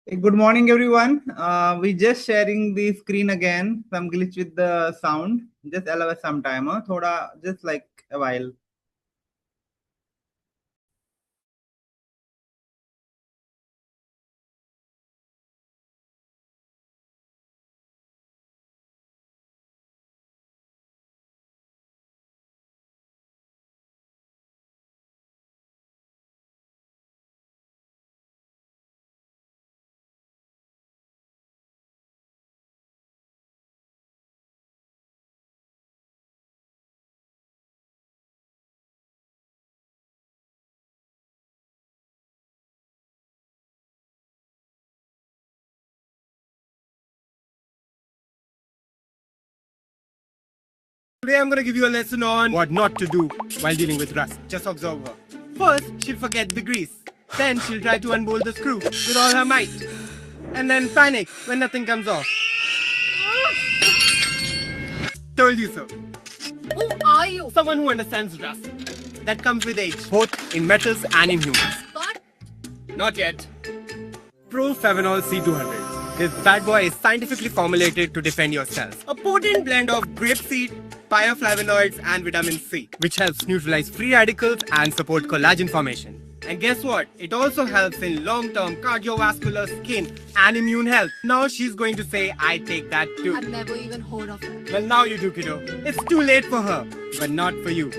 Good morning, everyone. We just sharing the screen again. Some glitch with the sound. Just allow us some time. Thoda, just like a while. Today I'm going to give you a lesson on what not to do while dealing with rust. Just observe her. First, she'll forget the grease. Then she'll try to unbolt the screw with all her might. And then panic when nothing comes off. Told you so. Who are you? Someone who understands rust. That comes with age, both in metals and in humans. What? Not yet. Profevanol C200. This bad boy is scientifically formulated to defend your cells. A potent blend of grapeseed, bioflavonoids and vitamin C, which helps neutralize free radicals and support collagen formation. And guess what? It also helps in long-term cardiovascular, skin and immune health. Now she's going to say, I take that too. I've never even heard of it. Well, now you do, kiddo. It's too late for her, but not for you.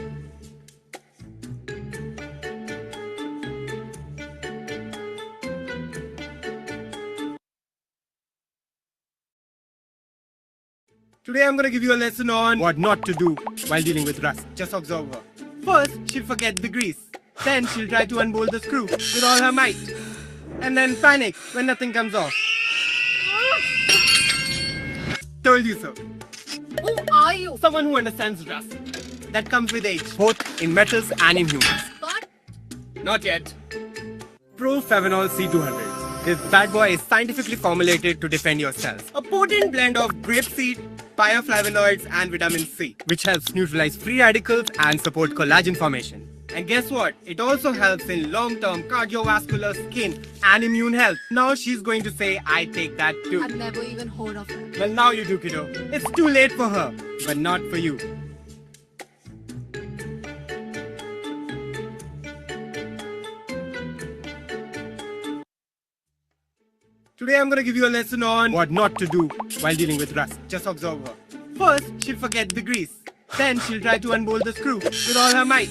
Today I'm going to give you a lesson on what not to do while dealing with rust. Just observe her. First, she'll forget the grease. Then she'll try to unbolt the screw with all her might. And then panic when nothing comes off. Told you so. Who are you? Someone who understands rust. That comes with age, both in metals and in humans. What? Not yet. Profevanol C200. This bad boy is scientifically formulated to defend your cells. A potent blend of grapeseed, bioflavonoids and vitamin C, which helps neutralize free radicals and support collagen formation. And guess what? It also helps in long-term cardiovascular, skin and immune health. Now she's going to say, I take that too. I've never even heard of it. Well, now you do, kiddo. It's too late for her, but not for you. Today I'm going to give you a lesson on what not to do while dealing with rust. Just observe her. First, she'll forget the grease. Then she'll try to unbolt the screw with all her might.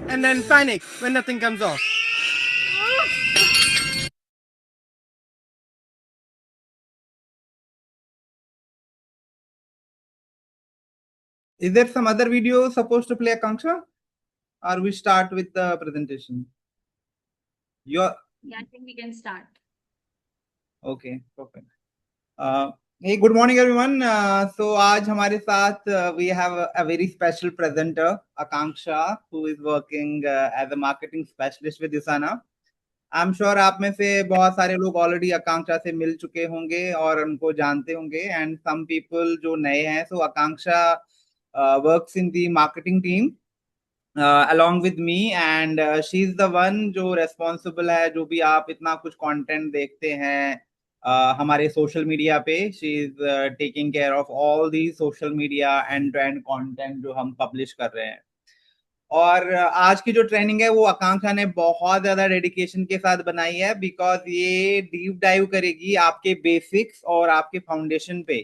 And then panic when nothing comes off. Is there some other video supposed to play, Akanksha? Or we start with the presentation? Your Yeah, I think we can start. okay, perfect. Hey, good morning, everyone. So आज हमारे साथ we have a very special presenter, Akanksha, who is working as a marketing specialist with Usana. I am sure आप में से बहुत सारे लोग already आकांक्षा से मिल चुके होंगे और उनको जानते होंगे एंड सम पीपल जो नए हैं so Akanksha works in the marketing team along with me and she is the one जो responsible है जो भी आप इतना कुछ content देखते हैं हमारे सोशल मीडिया पे she is taking care of all the social media and to end content जो हम पब्लिश कर रहे हैं और आज की जो ट्रेनिंग है वो आकांक्षा ने बहुत ज्यादा डेडिकेशन के साथ बनाई है बिकॉज ये डीप डाइव करेगी आपके बेसिक्स और आपके फाउंडेशन पे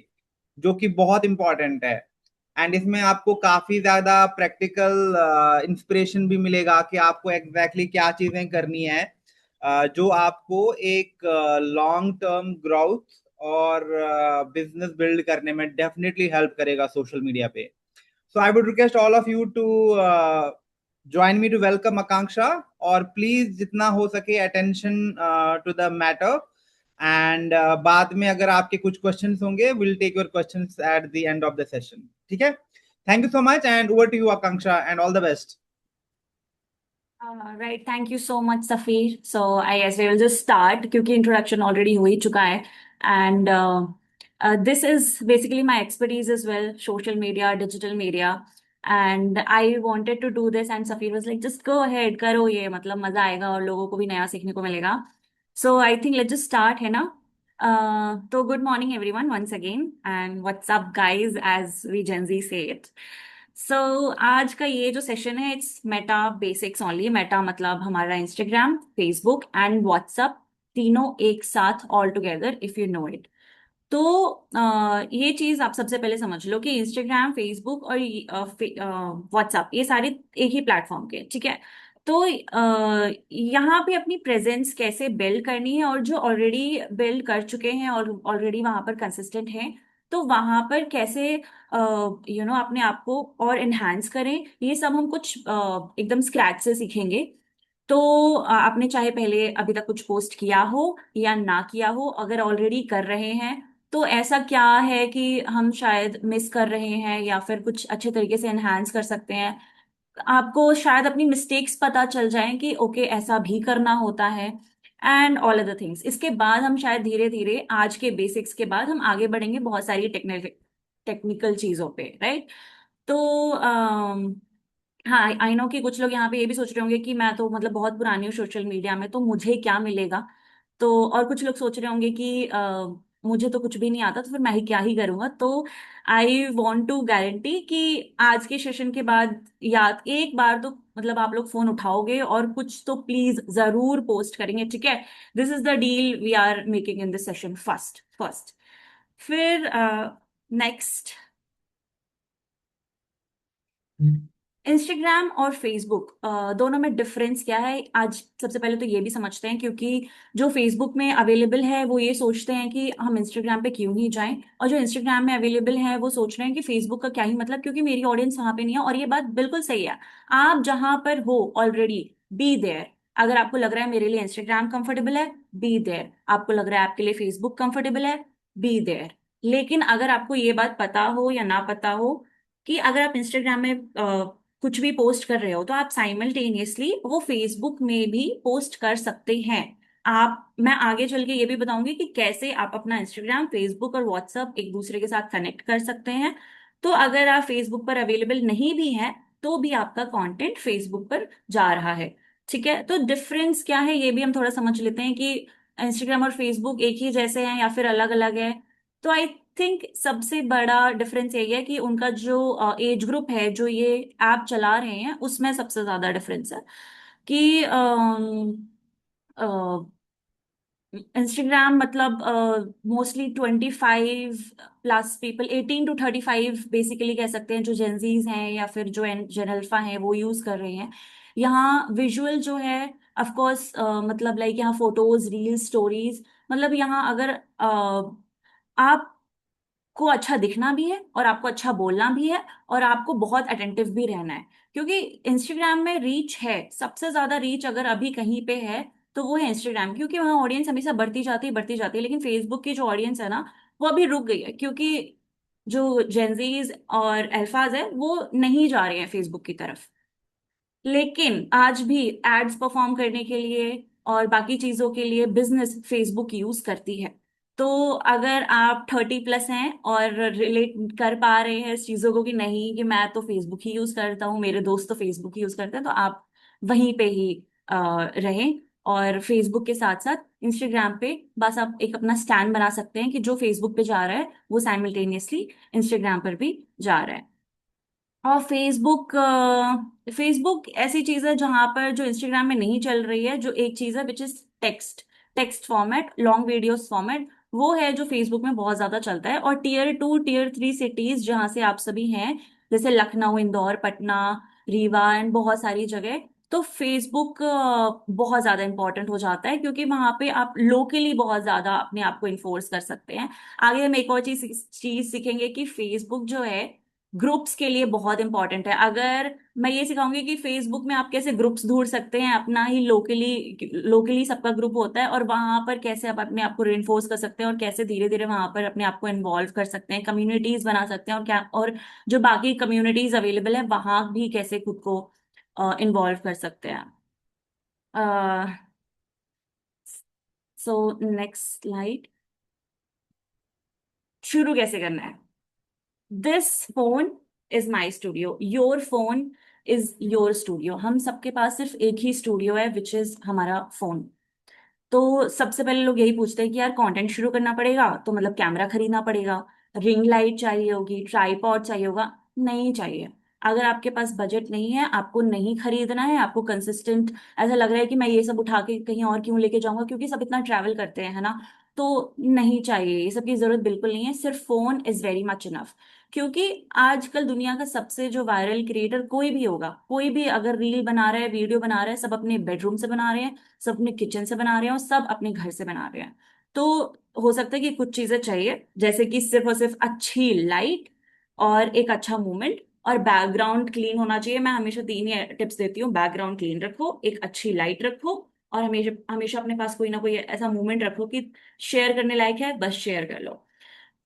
जो कि बहुत इंपॉर्टेंट है एंड इसमें आपको काफी ज्यादा प्रैक्टिकल इंस्पिरेशन भी मिलेगा कि आपको एग्जैक्टली क्या चीजें करनी है जो आपको एक लॉन्ग टर्म ग्रोथ और बिजनेस बिल्ड करने में डेफिनेटली हेल्प करेगा सोशल मीडिया पे. So I would request all of you to join me to welcome Akanksha और please जितना हो सके attention to the matter and बाद में अगर आपके कुछ questions होंगे we'll take your questions at the end of the session. ठीक है? Thank you so much and over to you Akanksha and all the best. Right, thank you so much, Safir. So I guess we will just start क्योंकि introduction already हो ही चुका है and this is basically my expertise as well, social media, digital media. And I wanted to do this and Safir was like, just go ahead, करो ये मतलब मजा आएगा और लोगों को भी नया सीखने को मिलेगा. So I think let's just start, है ना? तो good morning everyone once again and what's up guys as we Gen Z say it. So आज का ये जो सेशन है it's Meta basics only. Meta मतलब हमारा इंस्टाग्राम, फेसबुक एंड व्हाट्सअप तीनों एक साथ all together if you know it. तो ये चीज आप सबसे पहले समझ लो कि इंस्टाग्राम, फेसबुक और व्हाट्सएप ये सारे एक ही प्लेटफॉर्म के, ठीक है? तो यहाँ पे अपनी प्रेजेंस कैसे बिल्ड करनी है, और जो ऑलरेडी बिल्ड कर चुके हैं और ऑलरेडी वहां पर कंसिस्टेंट हैं, तो वहां पर कैसे अपने आप को और एनहांस करें, ये सब हम कुछ एकदम स्क्रैच से सीखेंगे. तो आपने चाहे पहले अभी तक कुछ पोस्ट किया हो या ना किया हो, अगर ऑलरेडी कर रहे हैं तो ऐसा क्या है कि हम शायद मिस कर रहे हैं या फिर कुछ अच्छे तरीके से एनहांस कर सकते हैं. आपको शायद अपनी मिस्टेक्स पता चल जाएं कि ओके ऐसा भी करना होता है, एंड ऑल अदर थिंग्स. इसके बाद हम शायद धीरे धीरे आज के बेसिक्स के बाद हम आगे बढ़ेंगे बहुत सारी टेक्निकल चीजों पे, राइट? तो हाँ, आई नो कि कुछ लोग यहाँ पे ये भी सोच रहे होंगे कि मैं तो मतलब बहुत पुरानी हूँ सोशल मीडिया में, तो मुझे क्या मिलेगा. तो और कुछ लोग सोच रहे होंगे कि मुझे तो कुछ भी नहीं आता, तो फिर मैं ही क्या ही करूंगा. तो आई वॉन्ट टू गारंटी कि आज के सेशन के बाद याद एक बार तो मतलब आप लोग फोन उठाओगे और कुछ तो प्लीज जरूर पोस्ट करेंगे, ठीक है? This is the deal we are making in this session. First first फिर नेक्स्ट, इंस्टाग्राम और फेसबुक दोनों में डिफरेंस क्या है आज सबसे पहले तो ये भी समझते हैं. क्योंकि जो फेसबुक में अवेलेबल है वो ये सोचते हैं कि हम इंस्टाग्राम पे क्यों नहीं जाएं, और जो इंस्टाग्राम में अवेलेबल है वो सोच रहे हैं कि फेसबुक का क्या ही मतलब, क्योंकि मेरी ऑडियंस वहां पे नहीं है. और ये बात बिल्कुल सही है. आप जहां पर हो ऑलरेडी, बी देयर. अगर आपको लग रहा है मेरे लिए इंस्टाग्राम कंफर्टेबल है, बी देयर. आपको लग रहा है आपके लिए फेसबुक कंफर्टेबल है, बी देयर. लेकिन अगर आपको ये बात पता हो या ना पता हो कि अगर आप इंस्टाग्राम में कुछ भी पोस्ट कर रहे हो, तो आप साइमल्टेनियसली वो फेसबुक में भी पोस्ट कर सकते हैं. मैं आगे चल के ये भी बताऊंगी कि कैसे आप अपना इंस्टाग्राम, फेसबुक और व्हाट्सएप एक दूसरे के साथ कनेक्ट कर सकते हैं. तो अगर आप फेसबुक पर अवेलेबल नहीं भी हैं तो भी आपका कंटेंट फेसबुक पर जा रहा है, ठीक है? तो डिफरेंस क्या है ये भी हम थोड़ा समझ लेते हैं कि इंस्टाग्राम और फेसबुक एक ही जैसे हैं या फिर अलग अलग है. तो आई थिंक सबसे बड़ा डिफरेंस यही है कि उनका जो एज ग्रुप है जो ये ऐप चला रहे हैं उसमें सबसे ज्यादा डिफरेंस है. कि इंस्टाग्राम मतलब mostly 25 plus people, 18 to 35 basically कह सकते हैं, जो जेंजीज हैं या फिर जो जेन अल्फा हैं वो यूज कर रहे हैं. यहाँ विजुअल जो है ऑफ कोर्स, मतलब लाइक यहाँ फोटोज, रील्स, स्टोरीज, मतलब यहाँ अगर आप को अच्छा दिखना भी है और आपको अच्छा बोलना भी है और आपको बहुत अटेंटिव भी रहना है. क्योंकि इंस्टाग्राम में रीच है, सबसे ज्यादा रीच अगर अभी कहीं पे है तो वो है इंस्टाग्राम, क्योंकि वहाँ ऑडियंस हमेशा बढ़ती जाती है. लेकिन फेसबुक की जो ऑडियंस है ना, वो अभी रुक गई है, क्योंकि जो जेंजीज और अल्फाज है वो नहीं जा रहे हैं फेसबुक की तरफ. लेकिन आज भी एड्स परफॉर्म करने के लिए और बाकी चीजों के लिए बिजनेस फेसबुक यूज करती है. तो अगर आप 30+ हैं और रिलेट कर पा रहे हैं इस चीजों को कि नहीं कि मैं तो फेसबुक ही यूज करता हूँ, मेरे दोस्त तो फेसबुक ही यूज करते हैं, तो आप वहीं पे ही रहें. और फेसबुक के साथ साथ इंस्टाग्राम पे बस आप एक अपना स्टैंड बना सकते हैं कि जो फेसबुक पे जा रहा है वो साइमल्टेनियसली इंस्टाग्राम पर भी जा रहा है. और फेसबुक ऐसी चीज है जहां पर जो इंस्टाग्राम में नहीं चल रही है, जो एक चीज है which is text. Text format, long videos format, वो है जो फेसबुक में बहुत ज्यादा चलता है. और टियर 2 टियर 3 सिटीज जहां से आप सभी हैं, जैसे लखनऊ, इंदौर, पटना, रीवा एंड बहुत सारी जगह, तो फेसबुक बहुत ज्यादा इंपॉर्टेंट हो जाता है, क्योंकि वहां पे आप लोकली बहुत ज्यादा अपने आप को इन्फोर्स कर सकते हैं. आगे हम एक और चीज चीज सीखेंगे कि फेसबुक जो है ग्रुप्स के लिए बहुत इंपॉर्टेंट है. अगर मैं ये सिखाऊंगी कि फेसबुक में आप कैसे ग्रुप्स ढूंढ सकते हैं, अपना ही लोकली लोकली सबका ग्रुप होता है, और वहां पर कैसे आप अपने आप को रिइंफोर्स कर सकते हैं और कैसे धीरे धीरे वहां पर अपने आप को इन्वॉल्व कर सकते हैं, कम्युनिटीज बना सकते हैं, और क्या और जो बाकी कम्युनिटीज अवेलेबल है वहां भी कैसे खुद को इन्वॉल्व कर सकते हैं. सो नेक्स्ट स्लाइड. शुरू कैसे करना है? This phone is my studio, your phone is your studio. हम सबके पास सिर्फ एक ही स्टूडियो है विच इज हमारा फोन. तो सबसे पहले लोग यही पूछते हैं कि यार कंटेंट शुरू करना पड़ेगा तो मतलब कैमरा खरीदना पड़ेगा, रिंग लाइट चाहिए होगी, ट्राइपॉड चाहिए होगा। नहीं चाहिए। अगर आपके पास बजट नहीं है, आपको नहीं खरीदना है, आपको कंसिस्टेंट ऐसा लग रहा है कि मैं ये सब उठा के कहीं और क्यों लेके जाऊंगा, क्योंकि सब इतना ट्रैवल करते हैं, है ना। तो नहीं चाहिए, ये सब की जरूरत बिल्कुल नहीं है। सिर्फ phone is very much enough. क्योंकि आजकल दुनिया का सबसे जो वायरल क्रिएटर कोई भी होगा, कोई भी अगर रील बना रहा है, वीडियो बना रहा है, सब अपने बेडरूम से बना रहे हैं, सब अपने किचन से बना रहे हैं, और सब अपने घर से बना रहे हैं। तो हो सकता है कि कुछ चीजें चाहिए, जैसे कि सिर्फ और सिर्फ अच्छी लाइट और एक अच्छा मूवमेंट, और बैकग्राउंड क्लीन होना चाहिए। मैं हमेशा तीन ही टिप्स देती हूँ: बैकग्राउंड क्लीन रखो, एक अच्छी लाइट रखो, और हमेशा हमेशा अपने पास कोई ना कोई ऐसा मूवमेंट रखो कि शेयर करने लायक है, बस शेयर कर लो।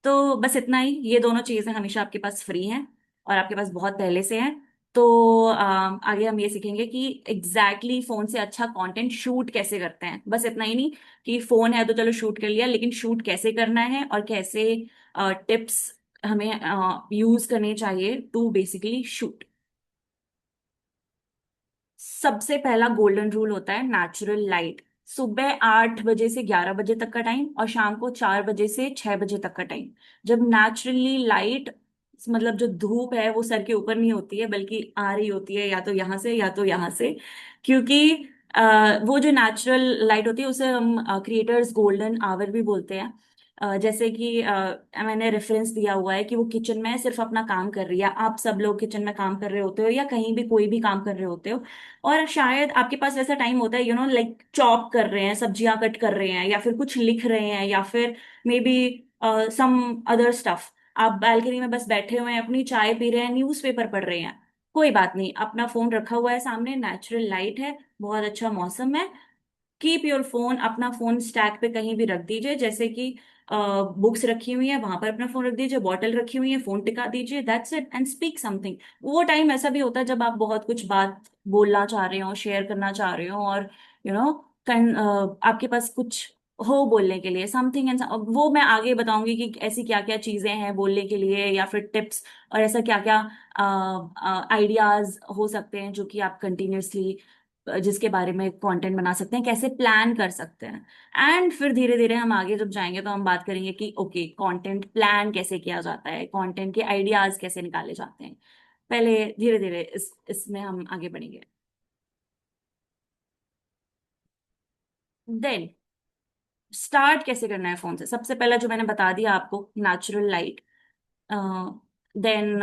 तो बस इतना ही, ये दोनों चीजें हमेशा आपके पास फ्री हैं और आपके पास बहुत पहले से हैं। तो आगे हम ये सीखेंगे कि एग्जैक्टली फोन से अच्छा कंटेंट शूट कैसे करते हैं। बस इतना ही नहीं कि फोन है तो चलो शूट कर लिया, लेकिन शूट कैसे करना है और कैसे टिप्स हमें यूज करने चाहिए टू बेसिकली शूट। सबसे पहला गोल्डन रूल होता है नेचुरल लाइट। सुबह 8 बजे से 11 बजे तक का टाइम, और शाम को 4 बजे से 6 बजे तक का टाइम। जब नेचुरली लाइट, मतलब जो धूप है वो सर के ऊपर नहीं होती है, बल्कि आ रही होती है या तो यहाँ से या तो यहाँ से। क्योंकि वो जो नेचुरल लाइट होती है उसे हम क्रिएटर्स गोल्डन आवर भी बोलते हैं। जैसे कि मैंने रेफरेंस दिया हुआ है कि वो किचन में सिर्फ अपना काम कर रही है, आप सब लोग किचन में काम कर रहे होते हो या कहीं भी कोई भी काम कर रहे होते हो, और शायद आपके पास ऐसा टाइम होता है, लाइक चॉप कर रहे हैं, सब्जियां कट कर रहे हैं, या फिर कुछ लिख रहे हैं, या फिर maybe some other stuff. आप बालकनी में बस बैठे हुए हैं, अपनी चाय पी रहे हैं, न्यूज़पेपर पढ़ रहे हैं। कोई बात नहीं, अपना फोन रखा हुआ है सामने, नेचुरल लाइट है, बहुत अच्छा मौसम है। कीप योर फोन, अपना फोन स्टैक पे कहीं भी रख दीजिए, जैसे कि बुक्स रखी हुई है वहां पर अपना फोन रख दीजिए, बॉटल रखी हुई है फोन टिका दीजिए, that's it, and speak something. वो टाइम ऐसा भी होता है जब आप बहुत कुछ बात बोलना चाह रहे हो, शेयर करना चाह रहे हो, और यू नो आपके पास कुछ हो बोलने के लिए समथिंग एंड, वो मैं आगे बताऊंगी कि ऐसी क्या क्या चीजें हैं बोलने के लिए, या फिर टिप्स, और ऐसा क्या क्या आइडियाज हो सकते हैं जो कि आप कंटिन्यूअसली, जिसके बारे में कंटेंट बना सकते हैं, कैसे प्लान कर सकते हैं। एंड फिर धीरे धीरे हम आगे जब जाएंगे तो हम बात करेंगे कि ओके, कंटेंट प्लान कैसे किया जाता है, कंटेंट के आइडियाज कैसे निकाले जाते हैं। पहले धीरे धीरे इसमें हम आगे बढ़ेंगे। देन स्टार्ट कैसे करना है फोन से, सबसे पहला जो मैंने बता दिया आपको, नेचुरल लाइट। देन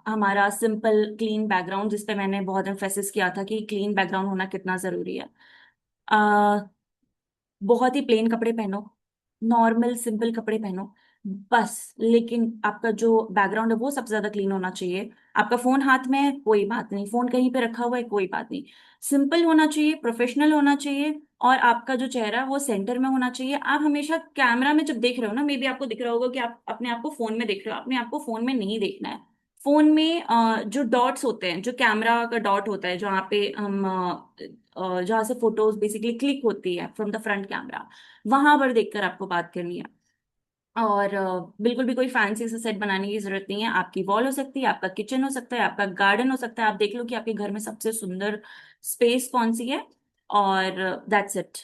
हमारा सिंपल क्लीन बैकग्राउंड, जिस पे मैंने बहुत एम्फेसिस किया था कि क्लीन बैकग्राउंड होना कितना जरूरी है। बहुत ही प्लेन कपड़े पहनो, नॉर्मल सिंपल कपड़े पहनो बस, लेकिन आपका जो बैकग्राउंड है वो सबसे ज्यादा क्लीन होना चाहिए। आपका फोन हाथ में है कोई बात नहीं, फोन कहीं पे रखा हुआ है कोई बात नहीं, सिंपल होना चाहिए, प्रोफेशनल होना चाहिए, और आपका जो चेहरा है वो सेंटर में होना चाहिए। आप हमेशा कैमरा में जब देख रहे हो ना, मे बी आपको दिख रहा होगा कि आप अपने आप को फोन में देख रहे हो, अपने आप को फोन में नहीं देखना है। फोन में जो डॉट्स होते हैं, जो कैमरा का डॉट होता है, जहाँ पे हम जहाँ से फोटोज बेसिकली क्लिक होती है फ्रॉम द फ्रंट कैमरा, वहां पर देखकर आपको बात करनी है। और बिल्कुल भी कोई फैंसी सा सेट बनाने की जरूरत नहीं है। आपकी वॉल हो सकती है, आपका किचन हो सकता है, आपका गार्डन हो सकता है, आप देख लो कि आपके घर में सबसे सुंदर स्पेस कौन सी है, और दैट्स इट।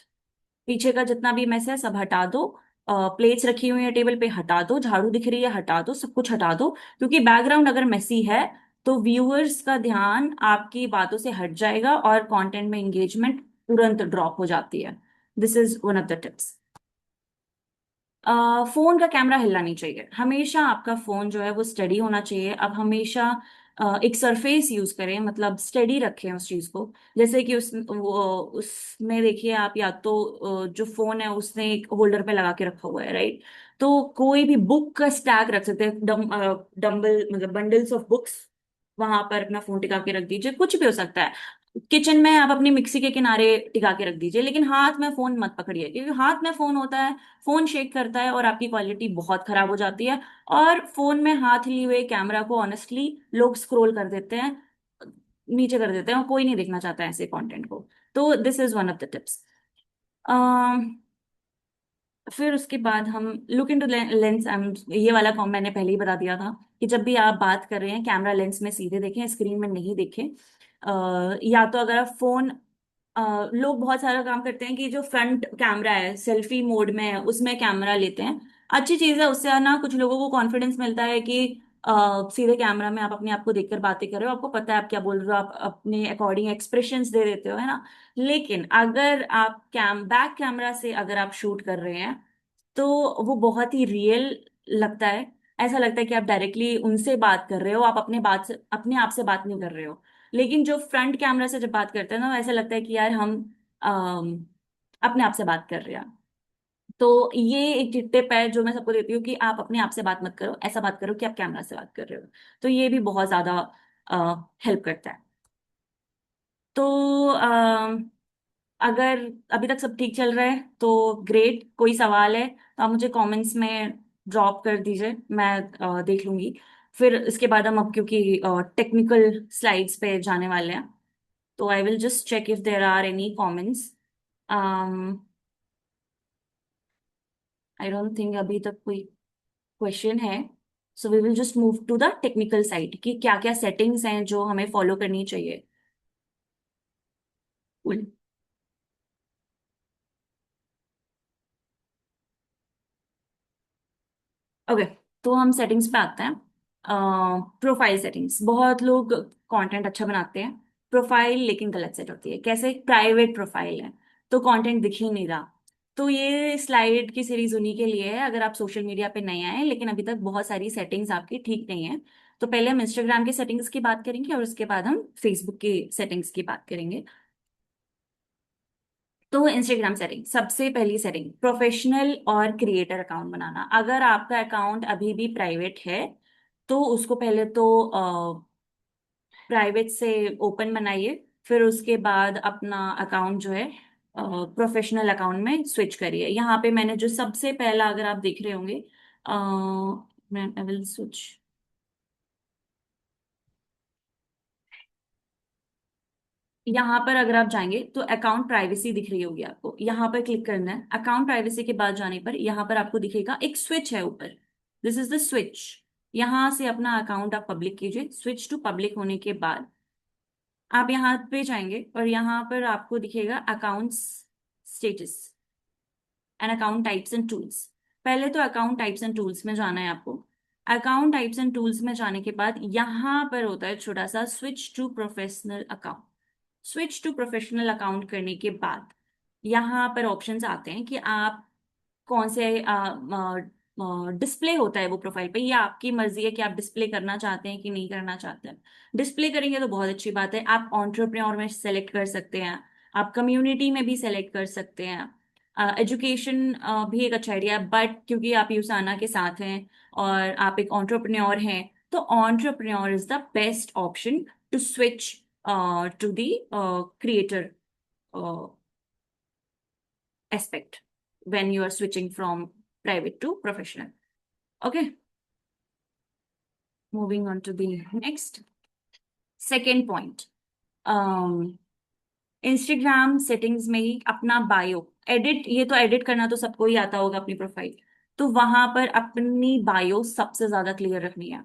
पीछे का जितना भी मैस है सब हटा दो, प्लेट्स रखी हुई है टेबल पे हटा दो, झाड़ू दिख रही है हटा दो, सब कुछ हटा दो। क्योंकि बैकग्राउंड अगर मेसी है तो व्यूअर्स का ध्यान आपकी बातों से हट जाएगा और कंटेंट में एंगेजमेंट तुरंत ड्रॉप हो जाती है। This is one of the tips. Phone का कैमरा हिलना नहीं चाहिए, हमेशा आपका फोन जो है वो स्टडी होना चाहिए। अब हमेशा एक सरफेस यूज करें, मतलब स्टडी रखें उस चीज को। जैसे कि उसमें देखिए आप, या तो जो फोन है उसने एक होल्डर पे लगा के रखा हुआ है, राइट। तो कोई भी बुक का स्टैक रख सकते हैं, डम्बल मतलब बंडल्स ऑफ बुक्स, वहां पर अपना फोन टिका के रख दीजिए, कुछ भी हो सकता है। किचन में आप अपनी मिक्सी के किनारे टिका के रख दीजिए, लेकिन हाथ में फोन मत पकड़िए, क्योंकि हाथ में फोन होता है, फोन शेक करता है और आपकी क्वालिटी बहुत खराब हो जाती है। और फोन में हाथ लिए हुए कैमरा को ऑनेस्टली लोग स्क्रॉल कर देते हैं, नीचे कर देते हैं, और कोई नहीं देखना चाहता है ऐसे कंटेंट को। तो this is one of the tips. फिर उसके बाद हम लुक इनटू लेंस। ये वाला कॉम मैंने पहले ही बता दिया था कि जब भी आप बात कर रहे हैं कैमरा लेंस में सीधे देखें, स्क्रीन में नहीं देखें। या तो अगर आप फोन लोग बहुत सारा काम करते हैं कि जो फ्रंट कैमरा है सेल्फी मोड में है उसमें कैमरा लेते हैं। अच्छी चीज है, उससे ना कुछ लोगों को कॉन्फिडेंस मिलता है कि सीधे कैमरा में आप अपने आप को देखकर बातें कर रहे हो, आपको पता है आप क्या बोल रहे हो, आप अपने अकॉर्डिंग एक्सप्रेशंस दे देते हो, है ना। लेकिन अगर आप बैक कैमरा से अगर आप शूट कर रहे हैं तो वो बहुत ही रियल लगता है। ऐसा लगता है कि आप डायरेक्टली उनसे बात कर रहे हो, आप अपने आप से बात नहीं कर रहे हो। लेकिन जो फ्रंट कैमरा से जब बात करते हैं ना, ऐसा लगता है कि यार हम अम, अपने आप से बात कर रहे हैं। तो ये एक टिप है जो मैं सबको देती हूँ कि आप अपने आप से बात मत करो, ऐसा बात करो कि आप कैमरा से बात कर रहे हो। तो ये भी बहुत ज्यादा हेल्प करता है। तो अगर अभी तक सब ठीक चल रहा है तो ग्रेट। कोई सवाल है तो आप मुझे कमेंट्स में ड्रॉप कर दीजिए, मैं देख लूंगी। फिर इसके बाद हम अब क्योंकि टेक्निकल स्लाइड्स पे जाने वाले हैं, तो I will just check if there are any comments. I don't think अभी तक कोई क्वेश्चन है। So we will just move to the technical side कि क्या क्या सेटिंग्स हैं जो हमें फॉलो करनी चाहिए। ओके, तो हम सेटिंग्स पे आते हैं। प्रोफाइल सेटिंग्स, बहुत लोग कंटेंट अच्छा बनाते हैं प्रोफाइल, लेकिन गलत सेट होती है। कैसे? प्राइवेट प्रोफाइल है तो कंटेंट दिख ही नहीं रहा। तो ये स्लाइड की सीरीज उन्हीं के लिए है अगर आप सोशल मीडिया पे नए आए लेकिन अभी तक बहुत सारी सेटिंग्स आपकी ठीक नहीं है। तो पहले हम इंस्टाग्राम की सेटिंग्स की बात करेंगे और उसके बाद हम फेसबुक की सेटिंग्स की बात करेंगे। तो इंस्टाग्राम सेटिंग, सबसे पहली सेटिंग प्रोफेशनल और क्रिएटर अकाउंट बनाना। अगर आपका अकाउंट अभी भी प्राइवेट है तो उसको पहले तो प्राइवेट से ओपन बनाइए, फिर उसके बाद अपना अकाउंट जो है प्रोफेशनल अकाउंट में स्विच करिए। यहाँ पे मैंने जो सबसे पहला, अगर आप देख रहे होंगे, मैं आई विल स्विच। यहाँ पर अगर आप जाएंगे तो अकाउंट प्राइवेसी दिख रही होगी आपको, यहाँ पर क्लिक करना है। अकाउंट प्राइवेसी के बाद जाने पर यहाँ पर आपको दिखेगा एक स्विच है ऊपर, दिस इज द स्विच। यहाँ से अपना अकाउंट आप पब्लिक कीजिए। स्विच टू पब्लिक होने के बाद आप यहाँ पे जाएंगे और यहाँ पर आपको दिखेगा accounts status and account types and tools. पहले तो अकाउंट टाइप्स एंड टूल्स में जाना है आपको। अकाउंट टाइप्स एंड टूल्स में जाने के बाद यहाँ पर होता है छोटा सा switch to professional account. Switch to professional account करने के बाद यहाँ पर ऑप्शंस आते हैं कि आप कौन से डिस्प्ले होता है वो प्रोफाइल पे, ये आपकी मर्जी है कि आप डिस्प्ले करना चाहते हैं कि नहीं करना चाहते हैं। डिस्प्ले करेंगे तो बहुत अच्छी बात है, आप एंटरप्रेन्योर में सेलेक्ट कर सकते हैं, आप कम्युनिटी में भी सेलेक्ट कर सकते हैं। एजुकेशन भी एक अच्छा आइडिया है, बट क्योंकि आप यूसाना के साथ हैं और आप एक एंटरप्रेन्योर हैं तो entrepreneur is the best option to switch to the creator aspect when you are switching from private to professional. Okay, moving on to the next. Second point, Instagram settings में ही अपना बायो एडिट, ये तो edit करना तो सबको ही आता होगा अपनी प्रोफाइल, तो वहां पर अपनी बायो सबसे ज्यादा क्लियर रखनी है।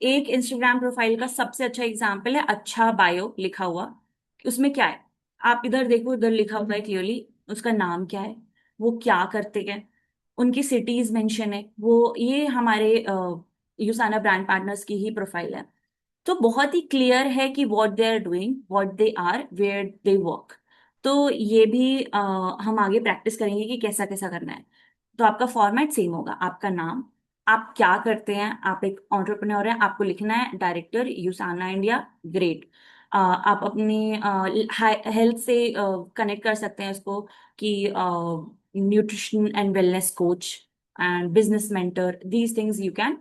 एक इंस्टाग्राम प्रोफाइल का सबसे अच्छा एग्जाम्पल है अच्छा बायो लिखा हुआ। उसमें क्या है, आप इधर देखो, इधर लिखा हुआ है क्लियरली उसका नाम क्या है, वो क्या करते हैं, उनकी सिटीज मेंशन है। वो ये हमारे यूसाना ब्रांड पार्टनर्स की ही प्रोफाइल है, तो बहुत ही क्लियर है कि what they are doing, what they are, where they work. तो ये भी हम आगे प्रैक्टिस करेंगे कि कैसा कैसा करना है। तो आपका फॉर्मेट सेम होगा, आपका नाम, आप क्या करते हैं, आप एक एंटरप्रेन्योर हैं, आपको लिखना है डायरेक्टर यूसाना इंडिया, ग्रेट। आप अपनी हेल्थ से कनेक्ट कर सकते हैं इसको कि nutrition and wellness coach and business mentor, these things you can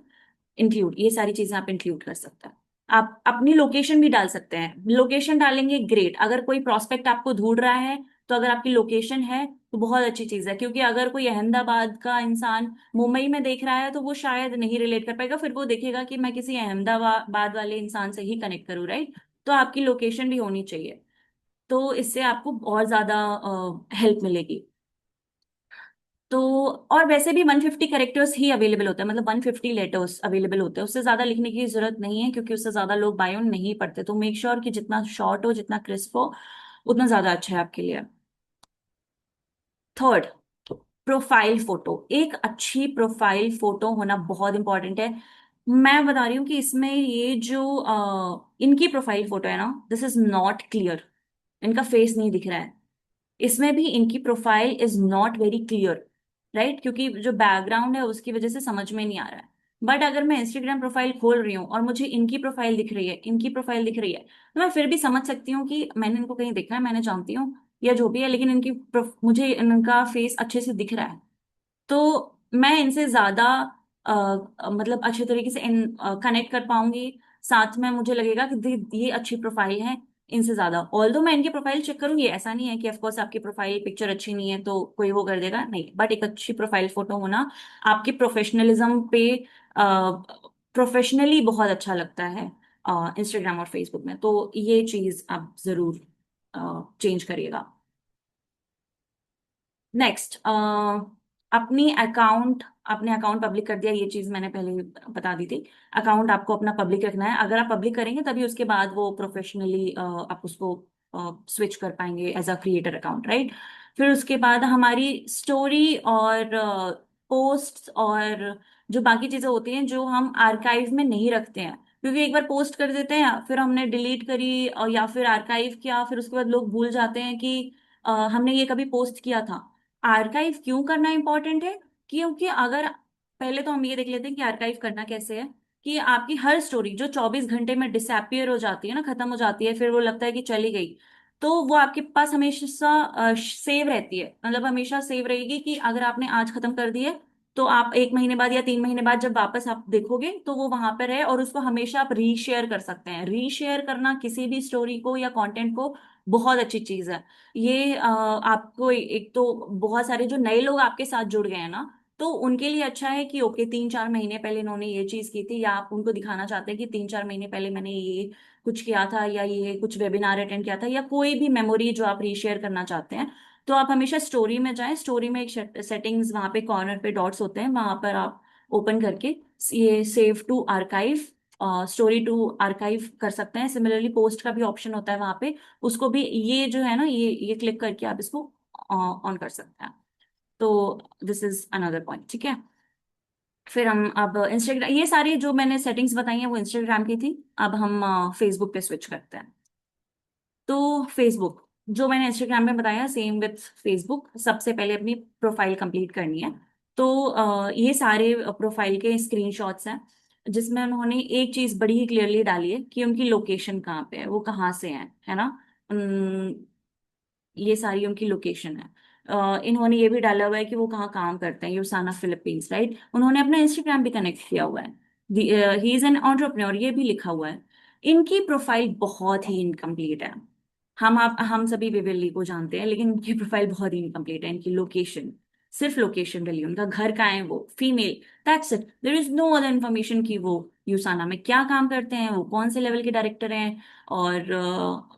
include, ये सारी चीजें आप इंक्लूड कर सकते हैं। आप अपनी लोकेशन भी डाल सकते हैं, लोकेशन डालेंगे ग्रेट। अगर कोई प्रोस्पेक्ट आपको ढूंढ रहा है तो अगर आपकी लोकेशन है तो बहुत अच्छी चीज है, क्योंकि अगर कोई अहमदाबाद का इंसान मुंबई में देख रहा है तो वो शायद नहीं रिलेट कर पाएगा, फिर वो देखेगा कि मैं किसी अहमदाबाद वाले इंसान से ही कनेक्ट करूँ, राइट। तो आपकी लोकेशन भी होनी चाहिए, तो इससे आपको और ज्यादा हेल्प मिलेगी। तो और वैसे भी 150 कैरेक्टर्स ही अवेलेबल होते हैं, मतलब 150 लेटर्स अवेलेबल होते हैं, उससे ज्यादा लिखने की जरूरत नहीं है क्योंकि उससे ज्यादा लोग बायो नहीं पढ़ते। तो मेक श्योर कि जितना शॉर्ट हो, जितना क्रिस्प हो, उतना ज्यादा अच्छा है आपके लिए। Third, profile photo. एक अच्छी प्रोफाइल फोटो होना बहुत इंपॉर्टेंट है। मैं बता रही हूँ कि इसमें ये जो इनकी प्रोफाइल फोटो है ना, दिस इज नॉट क्लियर। इनका फेस नहीं दिख रहा है। इसमें भी इनकी profile is not very clear, right, क्योंकि जो बैकग्राउंड है उसकी वजह से समझ में नहीं आ रहा है। बट अगर मैं इंस्टाग्राम प्रोफाइल खोल रही हूँ और मुझे इनकी प्रोफाइल दिख रही है, इनकी प्रोफाइल दिख रही है, तो मैं फिर भी समझ सकती हूँ कि मैंने इनको कहीं देखा है, मैंने जानती हूँ या जो भी है, लेकिन मुझे इनका फेस अच्छे से दिख रहा है। तो मैं इनसे ज्यादा मतलब अच्छे तरीके से कनेक्ट कर पाऊंगी। साथ में मुझे लगेगा कि ये अच्छी प्रोफाइल है इनसे ज्यादा। ऑल्दो मैं इनकी प्रोफाइल चेक करूंगी, ऐसा नहीं है कि ऑफ कोर्स आपकी प्रोफाइल पिक्चर अच्छी नहीं है तो कोई वो कर देगा, नहीं, बट एक अच्छी प्रोफाइल फोटो होना आपकी प्रोफेशनलिज्म पे प्रोफेशनली बहुत अच्छा लगता है इंस्टाग्राम और फेसबुक में। तो ये चीज आप जरूर चेंज करिएगा। नेक्स्ट, अपने अकाउंट पब्लिक कर दिया, ये चीज मैंने पहले ही बता दी थी। अकाउंट आपको अपना पब्लिक रखना है। अगर आप पब्लिक करेंगे तभी उसके बाद वो प्रोफेशनली आप उसको स्विच कर पाएंगे as a creator account, right. फिर उसके बाद हमारी स्टोरी और पोस्ट और जो बाकी चीजें होती हैं जो हम आर्काइव में नहीं रखते हैं, क्योंकि एक बार पोस्ट कर देते हैं फिर हमने डिलीट करी और या फिर आर्काइव किया, फिर उसके बाद लोग भूल जाते हैं कि हमने ये कभी पोस्ट किया था। आर्काइव क्यों करना इंपॉर्टेंट है? क्योंकि अगर, पहले तो हम ये देख लेते हैं कि आर्काइव करना कैसे है। कि आपकी हर स्टोरी जो 24 घंटे में डिसअपियर हो जाती है ना, खत्म हो जाती है, फिर वो लगता है कि चली गई, तो वो आपके पास हमेशा सेव रहती है, मतलब हमेशा सेव रहेगी कि अगर आपने आज खत्म कर दी है तो आप 1 महीने बाद या 3 महीने बाद जब वापस आप देखोगे तो वो वहां पर है, और उसको हमेशा आप रीशेयर कर सकते हैं। रीशेयर करना किसी भी स्टोरी को या कंटेंट को बहुत अच्छी चीज है। ये आपको एक तो बहुत सारे जो नए लोग आपके साथ जुड़ गए हैं ना, तो उनके लिए अच्छा है कि ओके 3-4 महीने पहले इन्होंने ये चीज की थी, या आप उनको दिखाना चाहते हैं कि 3-4 महीने पहले मैंने ये कुछ किया था, या ये कुछ वेबिनार अटेंड किया था, या कोई भी मेमोरी जो आप रीशेयर करना चाहते हैं। तो आप हमेशा स्टोरी में जाएं। स्टोरी में एक सेटिंग्स वहां पे कॉर्नर पे डॉट्स होते हैं, वहां पर आप ओपन करके ये save to archive, story to archive कर सकते हैं। सिमिलरली पोस्ट का भी ऑप्शन होता है वहां पे, उसको भी ये जो है ना, ये क्लिक करके आप इसको ऑन कर सकते हैं। तो दिस इज अनदर पॉइंट, ठीक है। फिर हम अब इंस्टाग्राम, ये सारी जो मैंने सेटिंग्स बताई हैं वो इंस्टाग्राम की थी। अब हम फेसबुक पे स्विच करते हैं। तो फेसबुक, जो मैंने इंस्टाग्राम में बताया सेम विथ फेसबुक, सबसे पहले अपनी प्रोफाइल कंप्लीट करनी है। तो ये सारे प्रोफाइल के स्क्रीनशॉट्स हैं जिसमें उन्होंने एक चीज बड़ी ही क्लियरली डाली है कि उनकी लोकेशन कहाँ पे है, वो कहाँ से है ना। ये सारी उनकी लोकेशन है। इन्होंने ये भी डाला हुआ है कि वो कहाँ काम करते हैं, यूसाना फिलीपींस, राइट। उन्होंने अपना इंस्टाग्राम भी कनेक्ट किया हुआ है। ही इज एन एंटरप्रेन्योर, ये भी लिखा हुआ है। इनकी प्रोफाइल बहुत ही इनकम्प्लीट है। हम सभी विवेली को जानते हैं, लेकिन इनकी प्रोफाइल बहुत ही इनकम्प्लीट है। इनकी लोकेशन, सिर्फ लोकेशन डली, उनका घर कहाँ है, वो female, that's it. There is no other information कि वो यूसाना में क्या काम करते हैं, वो कौन से लेवल के डायरेक्टर हैं, और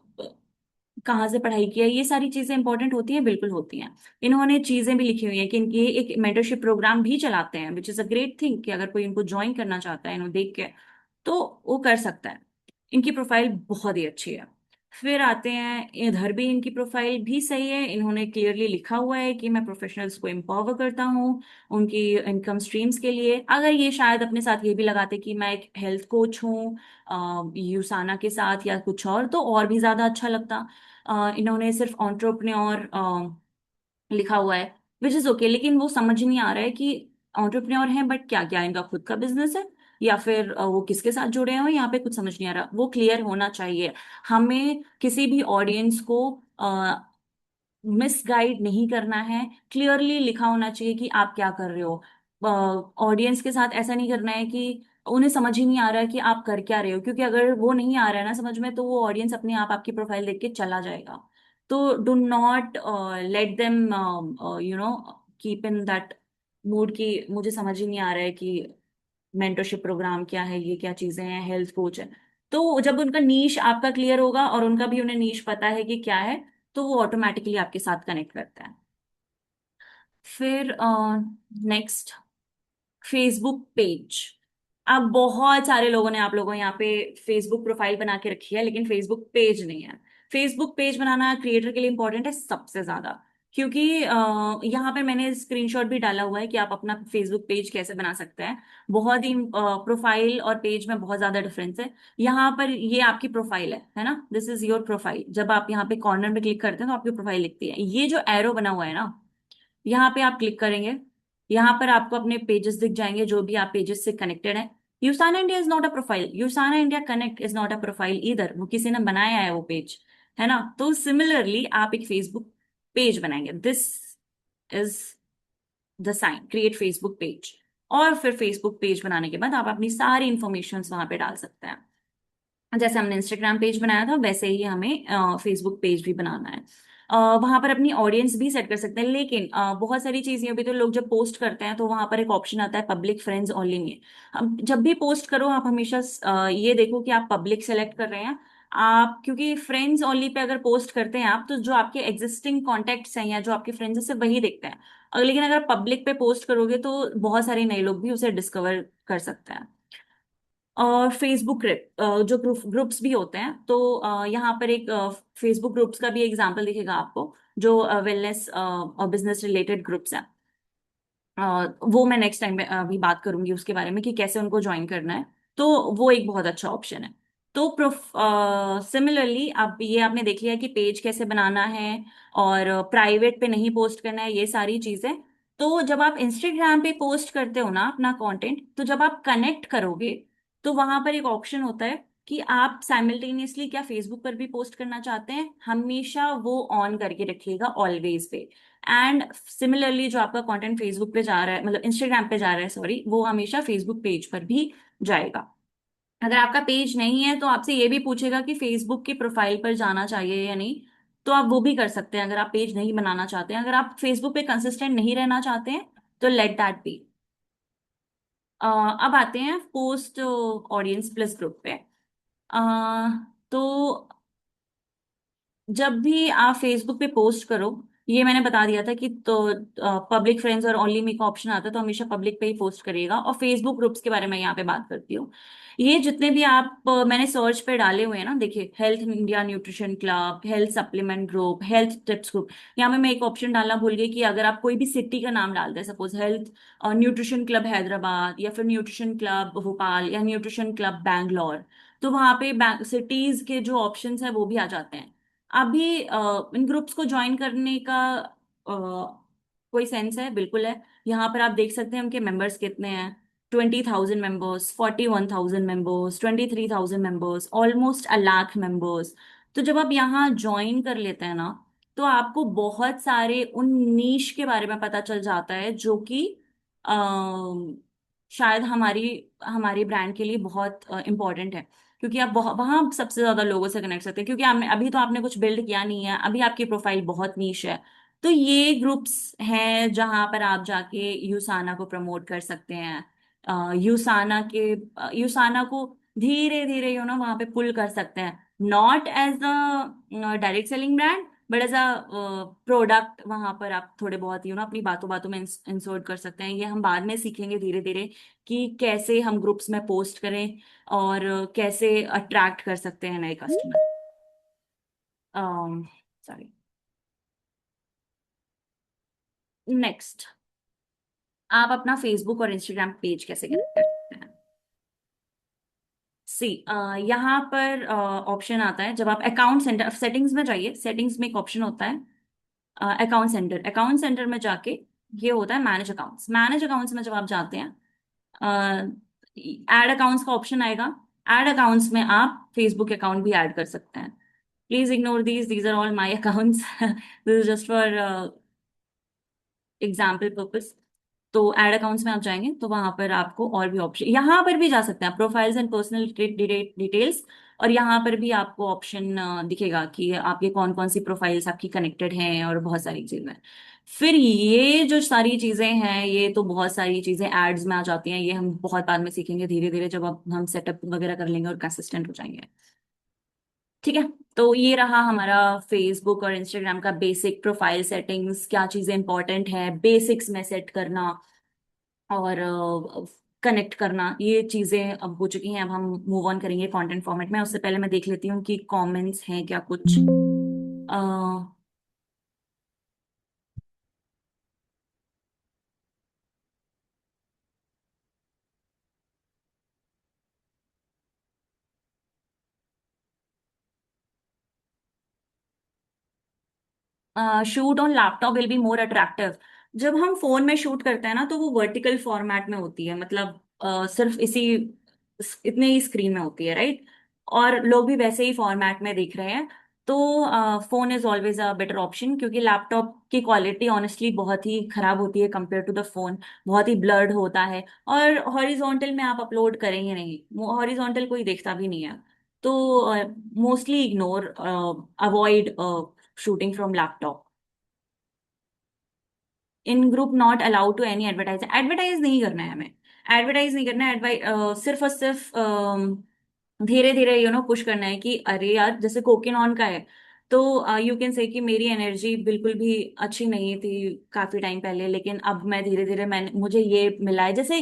कहाँ से पढ़ाई किया। ये सारी चीजें इंपॉर्टेंट होती हैं, बिल्कुल होती हैं। इन्होंने चीजें भी लिखी हुई हैं कि इनके एक मेंटरशिप प्रोग्राम भी चलाते हैं, which is a great thing, कि अगर कोई इनको ज्वाइन करना चाहता है इन्हें देख के तो वो कर सकता है। इनकी प्रोफाइल बहुत ही अच्छी है। फिर आते हैं, इधर भी इनकी प्रोफाइल भी सही है। इन्होंने क्लियरली लिखा हुआ है कि मैं प्रोफेशनल्स को एम्पावर करता हूँ उनकी इनकम स्ट्रीम्स के लिए। अगर ये शायद अपने साथ ये भी लगाते कि मैं एक हेल्थ कोच हूँ यूसाना के साथ, या कुछ और भी ज्यादा अच्छा लगता। इन्होंने सिर्फ एंटरप्रेन्योर लिखा हुआ है, विच इज ओके, लेकिन वो समझ नहीं आ रहा है कि एंटरप्रेन्योर है बट क्या क्या इनका खुद का बिजनेस है, या फिर वो किसके साथ जुड़े हैं, यहाँ पे कुछ समझ नहीं आ रहा। वो क्लियर होना चाहिए। हमें किसी भी ऑडियंस को मिसगाइड नहीं करना है। क्लियरली लिखा होना चाहिए कि आप क्या कर रहे हो। ऑडियंस के साथ ऐसा नहीं करना है कि उन्हें समझ ही नहीं आ रहा है कि आप कर क्या रहे हो, क्योंकि अगर वो नहीं आ रहा है ना समझ में, तो वो ऑडियंस अपने आप आपकी प्रोफाइल देख के चला जाएगा। तो do not let them keep in that mood कि मुझे समझ ही नहीं आ रहा है कि मेंटरशिप प्रोग्राम क्या है, ये क्या चीजें हैं, हेल्थ कोच है। तो जब उनका नीश आपका क्लियर होगा और उनका भी उन्हें नीश पता है कि क्या है, तो वो ऑटोमेटिकली आपके साथ कनेक्ट करता है। फिर नेक्स्ट, फेसबुक पेज। अब बहुत सारे लोगों ने, आप लोगों ने यहाँ पे फेसबुक प्रोफाइल बना के रखी है लेकिन फेसबुक पेज नहीं है। फेसबुक पेज बनाना क्रिएटर के लिए इंपॉर्टेंट है सबसे ज्यादा, क्योंकि यहाँ पे मैंने स्क्रीनशॉट भी डाला हुआ है कि आप अपना फेसबुक पेज कैसे बना सकते हैं। बहुत ही प्रोफाइल और पेज में बहुत ज्यादा डिफरेंस है। यहाँ पर ये आपकी प्रोफाइल है ना, दिस इज योर प्रोफाइल। जब आप यहाँ पे कॉर्नर में क्लिक करते हैं तो आपकी प्रोफाइल दिखती है। ये जो एरो बना हुआ है ना, यहाँ पे आप क्लिक करेंगे, यहाँ पर आपको अपने पेजेस दिख जाएंगे जो भी आप पेजेस से कनेक्टेड है। Usana India is not a profile, Usana India connect is not a profile इधर, वो किसी ने बनाया है वो पेज, है ना। तो सिमिलरली आप एक फेसबुक पेज बनाएंगे, this is the sign, create Facebook page. और फिर फेसबुक पेज बनाने के बाद आप अपनी सारी इंफॉर्मेशन वहां पे डाल सकते हैं। जैसे हमने इंस्टाग्राम पेज बनाया था वैसे ही हमें फेसबुक पेज भी बनाना है। वहां पर अपनी ऑडियंस भी सेट कर सकते हैं, लेकिन बहुत सारी चीजें अभी तो लोग जब पोस्ट करते हैं तो वहां पर एक ऑप्शन आता है पब्लिक फ्रेंड्स ओनली में। अब जब भी पोस्ट करो आप हमेशा ये देखो कि आप पब्लिक सेलेक्ट कर रहे हैं आप, क्योंकि फ्रेंड्स ओनली पे अगर पोस्ट करते हैं आप तो जो आपके एग्जिस्टिंग कॉन्टेक्ट्स हैं या जो आपके फ्रेंड्स हैं सिर्फ वही देखते हैं। लेकिन अगर पब्लिक पे पोस्ट करोगे तो बहुत सारे नए लोग भी उसे डिस्कवर कर सकते हैं। और फेसबुक जो ग्रुप्स भी होते हैं तो यहाँ पर एक फेसबुक ग्रुप्स का भी एग्जांपल दिखेगा आपको, जो वेलनेस और बिजनेस रिलेटेड ग्रुप्स हैं। वो मैं नेक्स्ट टाइम में अभी बात करूंगी उसके बारे में कि कैसे उनको ज्वाइन करना है। तो वो एक बहुत अच्छा ऑप्शन है। तो सिमिलरली अब ये आपने देख लिया कि पेज कैसे बनाना है और प्राइवेट पे नहीं पोस्ट करना है, ये सारी चीजें। तो जब आप इंस्टाग्राम पे पोस्ट करते हो ना अपना कंटेंट, तो जब आप कनेक्ट करोगे तो वहां पर एक ऑप्शन होता है कि आप साइमल्टेनियसली क्या फेसबुक पर भी पोस्ट करना चाहते हैं, हमेशा वो ऑन करके रखिएगा ऑलवेज पे। एंड सिमिलरली जो आपका कंटेंट फेसबुक पे जा रहा है, मतलब इंस्टाग्राम पे जा रहा है सॉरी, वो हमेशा फेसबुक पेज पर भी जाएगा। अगर आपका पेज नहीं है तो आपसे ये भी पूछेगा कि फेसबुक की प्रोफाइल पर जाना चाहिए या नहीं, तो आप वो भी कर सकते हैं अगर आप पेज नहीं बनाना चाहते हैं। अगर आप फेसबुक पे कंसिस्टेंट नहीं रहना चाहते हैं तो लेट दैट बी। अब आते हैं पोस्ट ऑडियंस प्लस ग्रुप पे। अ, तो जब भी आप फेसबुक पे पोस्ट करो, ये मैंने बता दिया था कि तो पब्लिक फ्रेंड्स और ओनली मी का ऑप्शन आता है तो हमेशा पब्लिक पे ही पोस्ट करिएगा। और फेसबुक ग्रुप्स के बारे में यहाँ पे बात करती हूँ। ये जितने भी आप मैंने सर्च पे डाले हुए हैं ना, देखिए health India nutrition club, health supplement group, health tips group. यहाँ पे मैं एक ऑप्शन डालना भूल गई कि अगर आप कोई भी सिटी का नाम डालते हैं, suppose health nutrition club Hyderabad या फिर न्यूट्रिशन क्लब भोपाल या न्यूट्रिशन क्लब बैंगलोर, तो वहाँ पे सिटीज के जो ऑप्शंस है वो भी आ जाते हैं। अभी इन ग्रुप्स को ज्वाइन करने का कोई सेंस है? बिल्कुल है। यहाँ पर आप देख सकते हैं उनके मेंबर्स कितने हैं। 20,000 members, 41,000 members, 23,000 members, almost 1 lakh members. तो जब आप यहाँ ज्वाइन कर लेते हैं ना, तो आपको बहुत सारे उन नीश के बारे में पता चल जाता है जो कि शायद हमारी हमारी ब्रांड के लिए बहुत इंपॉर्टेंट है। क्योंकि आप वहां सबसे ज्यादा लोगों से कनेक्ट सकते हैं, क्योंकि आपने अभी तो आपने कुछ बिल्ड किया नहीं है, अभी आपकी प्रोफाइल बहुत नीश है। तो ये ग्रुप्स हैं जहां पर आप जाके यूसाना को प्रमोट कर सकते हैं। यूसाना को धीरे धीरे वहां पे पुल कर सकते हैं, not as a direct selling brand but as a product. वहां पर आप थोड़े बहुत अपनी बातों बातों में इंसर्ट कर सकते हैं। ये हम बाद में सीखेंगे धीरे धीरे कि कैसे हम ग्रुप्स में पोस्ट करें और कैसे अट्रैक्ट कर सकते हैं नए कस्टमर। सॉरी, नेक्स्ट, आप अपना फेसबुक और इंस्टाग्राम पेज कैसे कनेक्ट कर सकते हैं? सी यहाँ पर ऑप्शन आता है, जब आप अकाउंट सेंटर सेटिंग्स में जाइए, सेटिंग्स में एक ऑप्शन होता है अकाउंट सेंटर में जाके ये होता है मैनेज अकाउंट्स। मैनेज अकाउंट्स में जब आप जाते हैं ऐड अकाउंट्स का ऑप्शन आएगा। ऐड अकाउंट्स में आप फेसबुक अकाउंट भी ऐड कर सकते हैं। Please ignore these are all my accounts, this is just for example purpose. तो ऐड अकाउंट्स में आप जाएंगे तो वहां पर आपको और भी ऑप्शन, यहाँ पर भी जा सकते हैं प्रोफाइल्स एंड पर्सनल डिटेल्स। और यहाँ पर भी आपको ऑप्शन दिखेगा कि आपके कौन कौन सी प्रोफाइल्स आपकी कनेक्टेड हैं और बहुत सारी चीजें। फिर ये जो सारी चीजें हैं ये तो बहुत सारी चीजें एड्स में आ जाती हैं, ये हम बहुत बाद में सीखेंगे धीरे धीरे जब अब हम सेटअप वगैरह कर लेंगे और कंसिस्टेंट हो जाएंगे। ठीक है, तो ये रहा हमारा फेसबुक और इंस्टाग्राम का बेसिक प्रोफाइल सेटिंग्स, क्या चीजें इंपॉर्टेंट है बेसिक्स में सेट करना और कनेक्ट करना, ये चीजें अब हो चुकी हैं। अब हम मूव ऑन करेंगे कंटेंट फॉर्मेट में। उससे पहले मैं देख लेती हूँ कि कमेंट्स हैं क्या कुछ। Shoot on laptop will be more attractive. जब हम फोन में शूट करते हैं ना, तो वो वर्टिकल फॉर्मेट में होती है, मतलब सिर्फ इतने ही स्क्रीन में होती है, राइट? और लोग भी वैसे ही फॉर्मेट में देख रहे हैं। तो phone is always a better option, क्योंकि लैपटॉप की क्वालिटी ऑनेस्टली बहुत ही खराब होती है कंपेयर टू द फोन। बहुत ही ब्लर्ड होता है, और हॉरिजॉन्टल में आप अपलोड करेंगे नहीं, हॉरिजॉन्टल कोई देखता भी नहीं है। तो mostly ignore, avoid shooting from laptop. In group not allowed to any advertise. Advertise नहीं करना है हमें, एडवर्टाइज नहीं करना है। सिर्फ और सिर्फ धीरे धीरे पुश करना है कि अरे यार, जैसे कोकिन ऑन का है, तो यू कैन से कि मेरी एनर्जी बिल्कुल भी अच्छी नहीं थी काफी टाइम पहले, लेकिन अब मैं धीरे धीरे मुझे ये मिला है। जैसे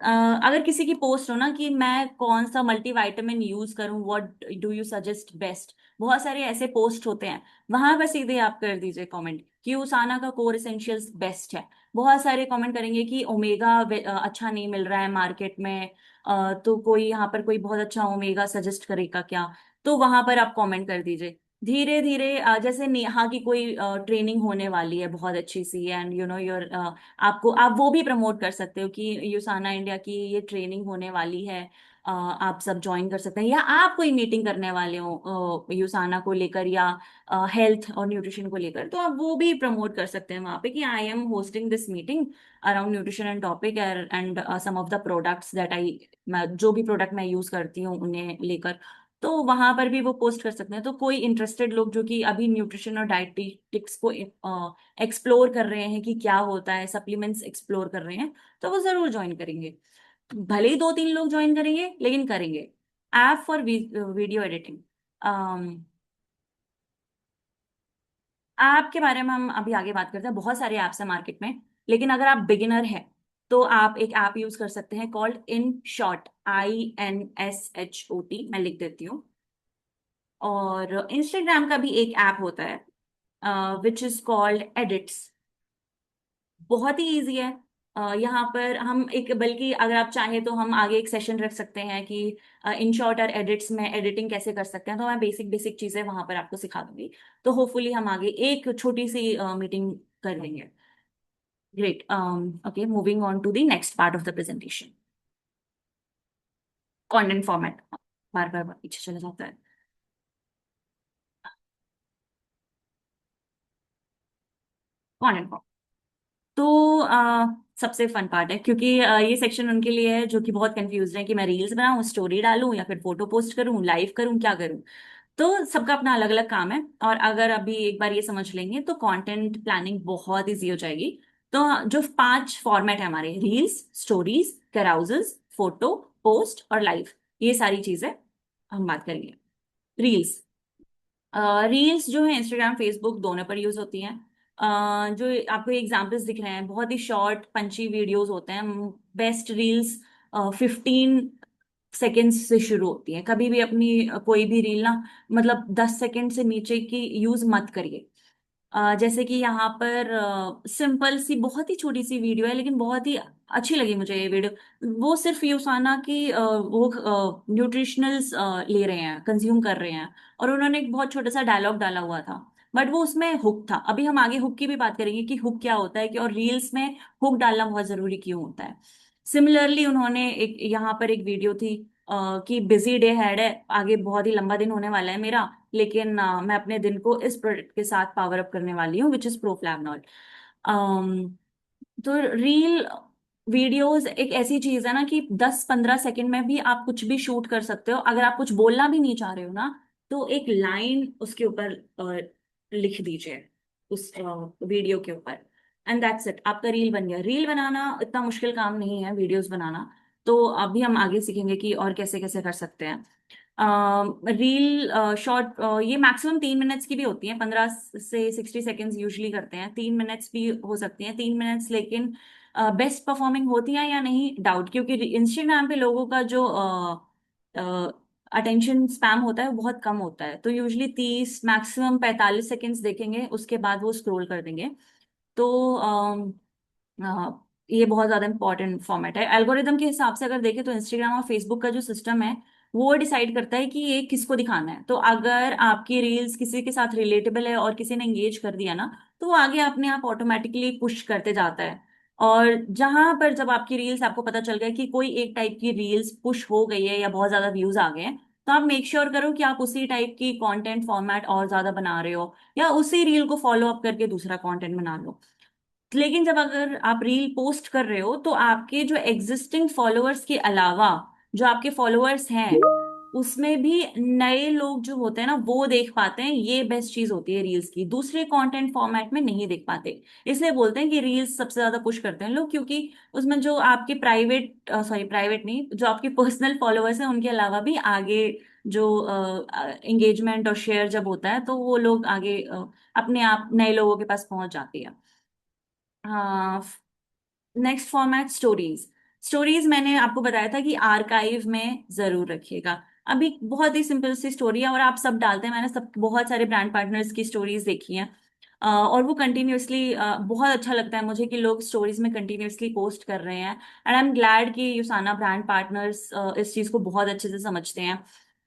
अगर किसी की पोस्ट हो ना कि मैं कौन सा मल्टीविटामिन यूज करूं, what do you suggest best, बहुत सारे ऐसे पोस्ट होते हैं। वहां पर सीधे आप कर दीजिए कमेंट कि उसाना का कोर एसेंशियल्स बेस्ट है। बहुत सारे कमेंट करेंगे कि ओमेगा अच्छा नहीं मिल रहा है मार्केट में, तो कोई यहाँ पर कोई बहुत अच्छा ओमेगा सजेस्ट करेगा क्या? तो वहां पर आप कमेंट कर दीजिए धीरे धीरे। जैसे नेहा की कोई ट्रेनिंग होने वाली है बहुत अच्छी सी, एंड योर आपको आप वो भी प्रमोट कर सकते हो कि यूसाना इंडिया की ये ट्रेनिंग होने वाली है, आप सब ज्वाइन कर सकते हैं। या आप कोई मीटिंग करने वाले हो यूसाना को लेकर, या हेल्थ और न्यूट्रिशन को लेकर, तो आप वो भी प्रमोट कर सकते हैं वहां पे कि I am hosting this meeting around nutrition and topic and some of the products that I, जो भी प्रोडक्ट मैं यूज करती हूँ उन्हें लेकर। तो वहां पर भी वो पोस्ट कर सकते हैं। तो कोई इंटरेस्टेड लोग जो कि अभी न्यूट्रिशन और डाइटिक्स को एक्सप्लोर कर रहे हैं कि क्या होता है, सप्लीमेंट्स एक्सप्लोर कर रहे हैं, तो वो जरूर ज्वाइन करेंगे। भले ही 2-3 लोग ज्वाइन करेंगे, लेकिन करेंगे। App for video editing. App के बारे में हम अभी आगे बात करते हैं। बहुत सारे ऐप्स हैं मार्केट में, लेकिन अगर आप बिगिनर हैं तो आप एक ऐप यूज कर सकते हैं कॉल्ड इन शॉर्ट, INSHOT, मैं लिख देती हूँ। और इंस्टाग्राम का भी एक ऐप होता है विच इज कॉल्ड एडिट्स। बहुत ही इजी है। यहाँ पर हम एक, बल्कि अगर आप चाहें तो हम आगे एक सेशन रख सकते हैं कि इन शॉर्ट और एडिट्स में एडिटिंग कैसे कर सकते हैं। तो मैं बेसिक बेसिक चीजें वहां पर आपको सिखा दूंगी। तो होपफुली हम आगे एक छोटी सी मीटिंग कर लेंगे। Great. Okay, moving on to the next part of the presentation, content format. बार बार पीछे चला जाता है। कंटेंट। तो सबसे फन पार्ट है, क्योंकि ये सेक्शन उनके लिए है जो कि बहुत कंफ्यूज है कि मैं रील्स बनाऊं, स्टोरी डालूं, या फिर फोटो पोस्ट करूं, लाइव करूं, क्या करूं। तो सबका अपना अलग अलग काम है। और अगर अभी एक बार ये समझ लेंगे तो कंटेंट प्लानिंग बहुत ईजी हो जाएगी। तो जो 5 फॉर्मेट है हमारे, रील्स, स्टोरीज, कैराउजेस, फोटो, पोस्ट और लाइव, ये सारी चीजें हम बात करेंगे। रील्स। रील्स जो है इंस्टाग्राम फेसबुक दोनों पर यूज होती हैं। जो आपको एग्जांपल्स दिख रहे हैं, बहुत ही शॉर्ट पंची वीडियोस होते हैं। बेस्ट रील्स 15 सेकेंड्स से शुरू होती हैं। कभी भी अपनी कोई भी रील ना, मतलब 10 सेकेंड से नीचे की यूज मत करिए। जैसे कि यहाँ पर सिंपल सी बहुत ही छोटी सी वीडियो है, लेकिन बहुत ही अच्छी लगी मुझे ये वीडियो। वो सिर्फ यूसाना की वो न्यूट्रिशनल्स ले रहे हैं, कंज्यूम कर रहे हैं, और उन्होंने एक बहुत छोटा सा डायलॉग डाला हुआ था, बट वो उसमें हुक था। अभी हम आगे हुक की भी बात करेंगे कि हुक क्या होता है, कि और रील्स में हुक डालना बहुत जरूरी क्यों होता है। सिमिलरली उन्होंने एक, यहाँ पर एक वीडियो थी कि बिजी डे हैड है, आगे बहुत ही लंबा दिन होने वाला है मेरा, लेकिन मैं अपने दिन को इस प्रोडक्ट के साथ पावर अप करने वाली हूँ, विच इज प्रोफ्लैवनॉल। तो रील वीडियोस एक ऐसी चीज है ना कि 10-15 सेकंड में भी आप कुछ भी शूट कर सकते हो। अगर आप कुछ बोलना भी नहीं चाह रहे हो ना, तो एक लाइन उसके ऊपर लिख दीजिए, उस वीडियो के ऊपर, एंड दैट्स इट, आपका रील बन गया। रील बनाना इतना मुश्किल काम नहीं है, वीडियोस बनाना। तो अभी हम आगे सीखेंगे कि और कैसे कैसे कर सकते हैं। रील शॉर्ट, ये मैक्सिमम 3 मिनट्स की भी होती हैं, 15 से 60 सेकेंड्स यूजली करते हैं। 3 मिनट्स भी हो सकती हैं, 3 मिनट्स, लेकिन बेस्ट परफॉर्मिंग होती है या नहीं, डाउट, क्योंकि इंस्टाग्राम पे लोगों का जो अटेंशन स्पैम होता है वो बहुत कम होता है। तो यूजली 30 मैक्सिमम 45 सेकेंड्स देखेंगे, उसके बाद वो स्क्रॉल कर देंगे। तो ये बहुत ज्यादा इंपॉर्टेंट फॉर्मेट है। एल्गोरिदम के हिसाब से अगर देखें तो इंस्टाग्राम और फेसबुक का जो सिस्टम है वो डिसाइड करता है कि ये किसको दिखाना है। तो अगर आपकी रील्स किसी के साथ रिलेटेबल है और किसी ने एंगेज कर दिया ना, तो वो आगे अपने आप ऑटोमेटिकली पुश करते जाता है। और जहां पर जब आपकी रील्स, आपको पता चल गया कि कोई एक टाइप की रील्स पुश हो गई है या बहुत ज्यादा व्यूज आ गए हैं, तो आप मेक श्योर करो कि आप उसी टाइप की कंटेंट फॉर्मेट और ज्यादा बना रहे हो, या उसी रील को फॉलो अप करके दूसरा कंटेंट बना लो। लेकिन जब अगर आप रील पोस्ट कर रहे हो तो आपके जो एग्जिस्टिंग फॉलोअर्स के अलावा जो आपके फॉलोअर्स हैं उसमें भी नए लोग जो होते हैं ना वो देख पाते हैं। ये बेस्ट चीज होती है रील्स की, दूसरे कंटेंट फॉर्मेट में नहीं देख पाते। इसलिए बोलते हैं कि रील्स सबसे ज्यादा पुश करते हैं लोग, क्योंकि उसमें जो आपके प्राइवेट, सॉरी प्राइवेट नहीं, जो आपके पर्सनल फॉलोअर्स हैं उनके अलावा भी आगे जो एंगेजमेंट और शेयर जब होता है तो वो लोग आगे अपने आप नए लोगों के पास पहुंच जाती है। हाँ। Next format stories. स्टोरीज मैंने आपको बताया था कि आर्काइव में जरूर रखिएगा। अभी बहुत ही सिंपल सी स्टोरी है और आप सब डालते हैं, मैंने सब बहुत सारे ब्रांड पार्टनर्स की स्टोरीज देखी हैं। और वो कंटिन्यूअसली, बहुत अच्छा लगता है मुझे कि लोग स्टोरीज में कंटिन्यूअसली पोस्ट कर रहे हैं। एंड आई एम ग्लैड कि यूसाना ब्रांड पार्टनर्स इस चीज को बहुत अच्छे से समझते हैं।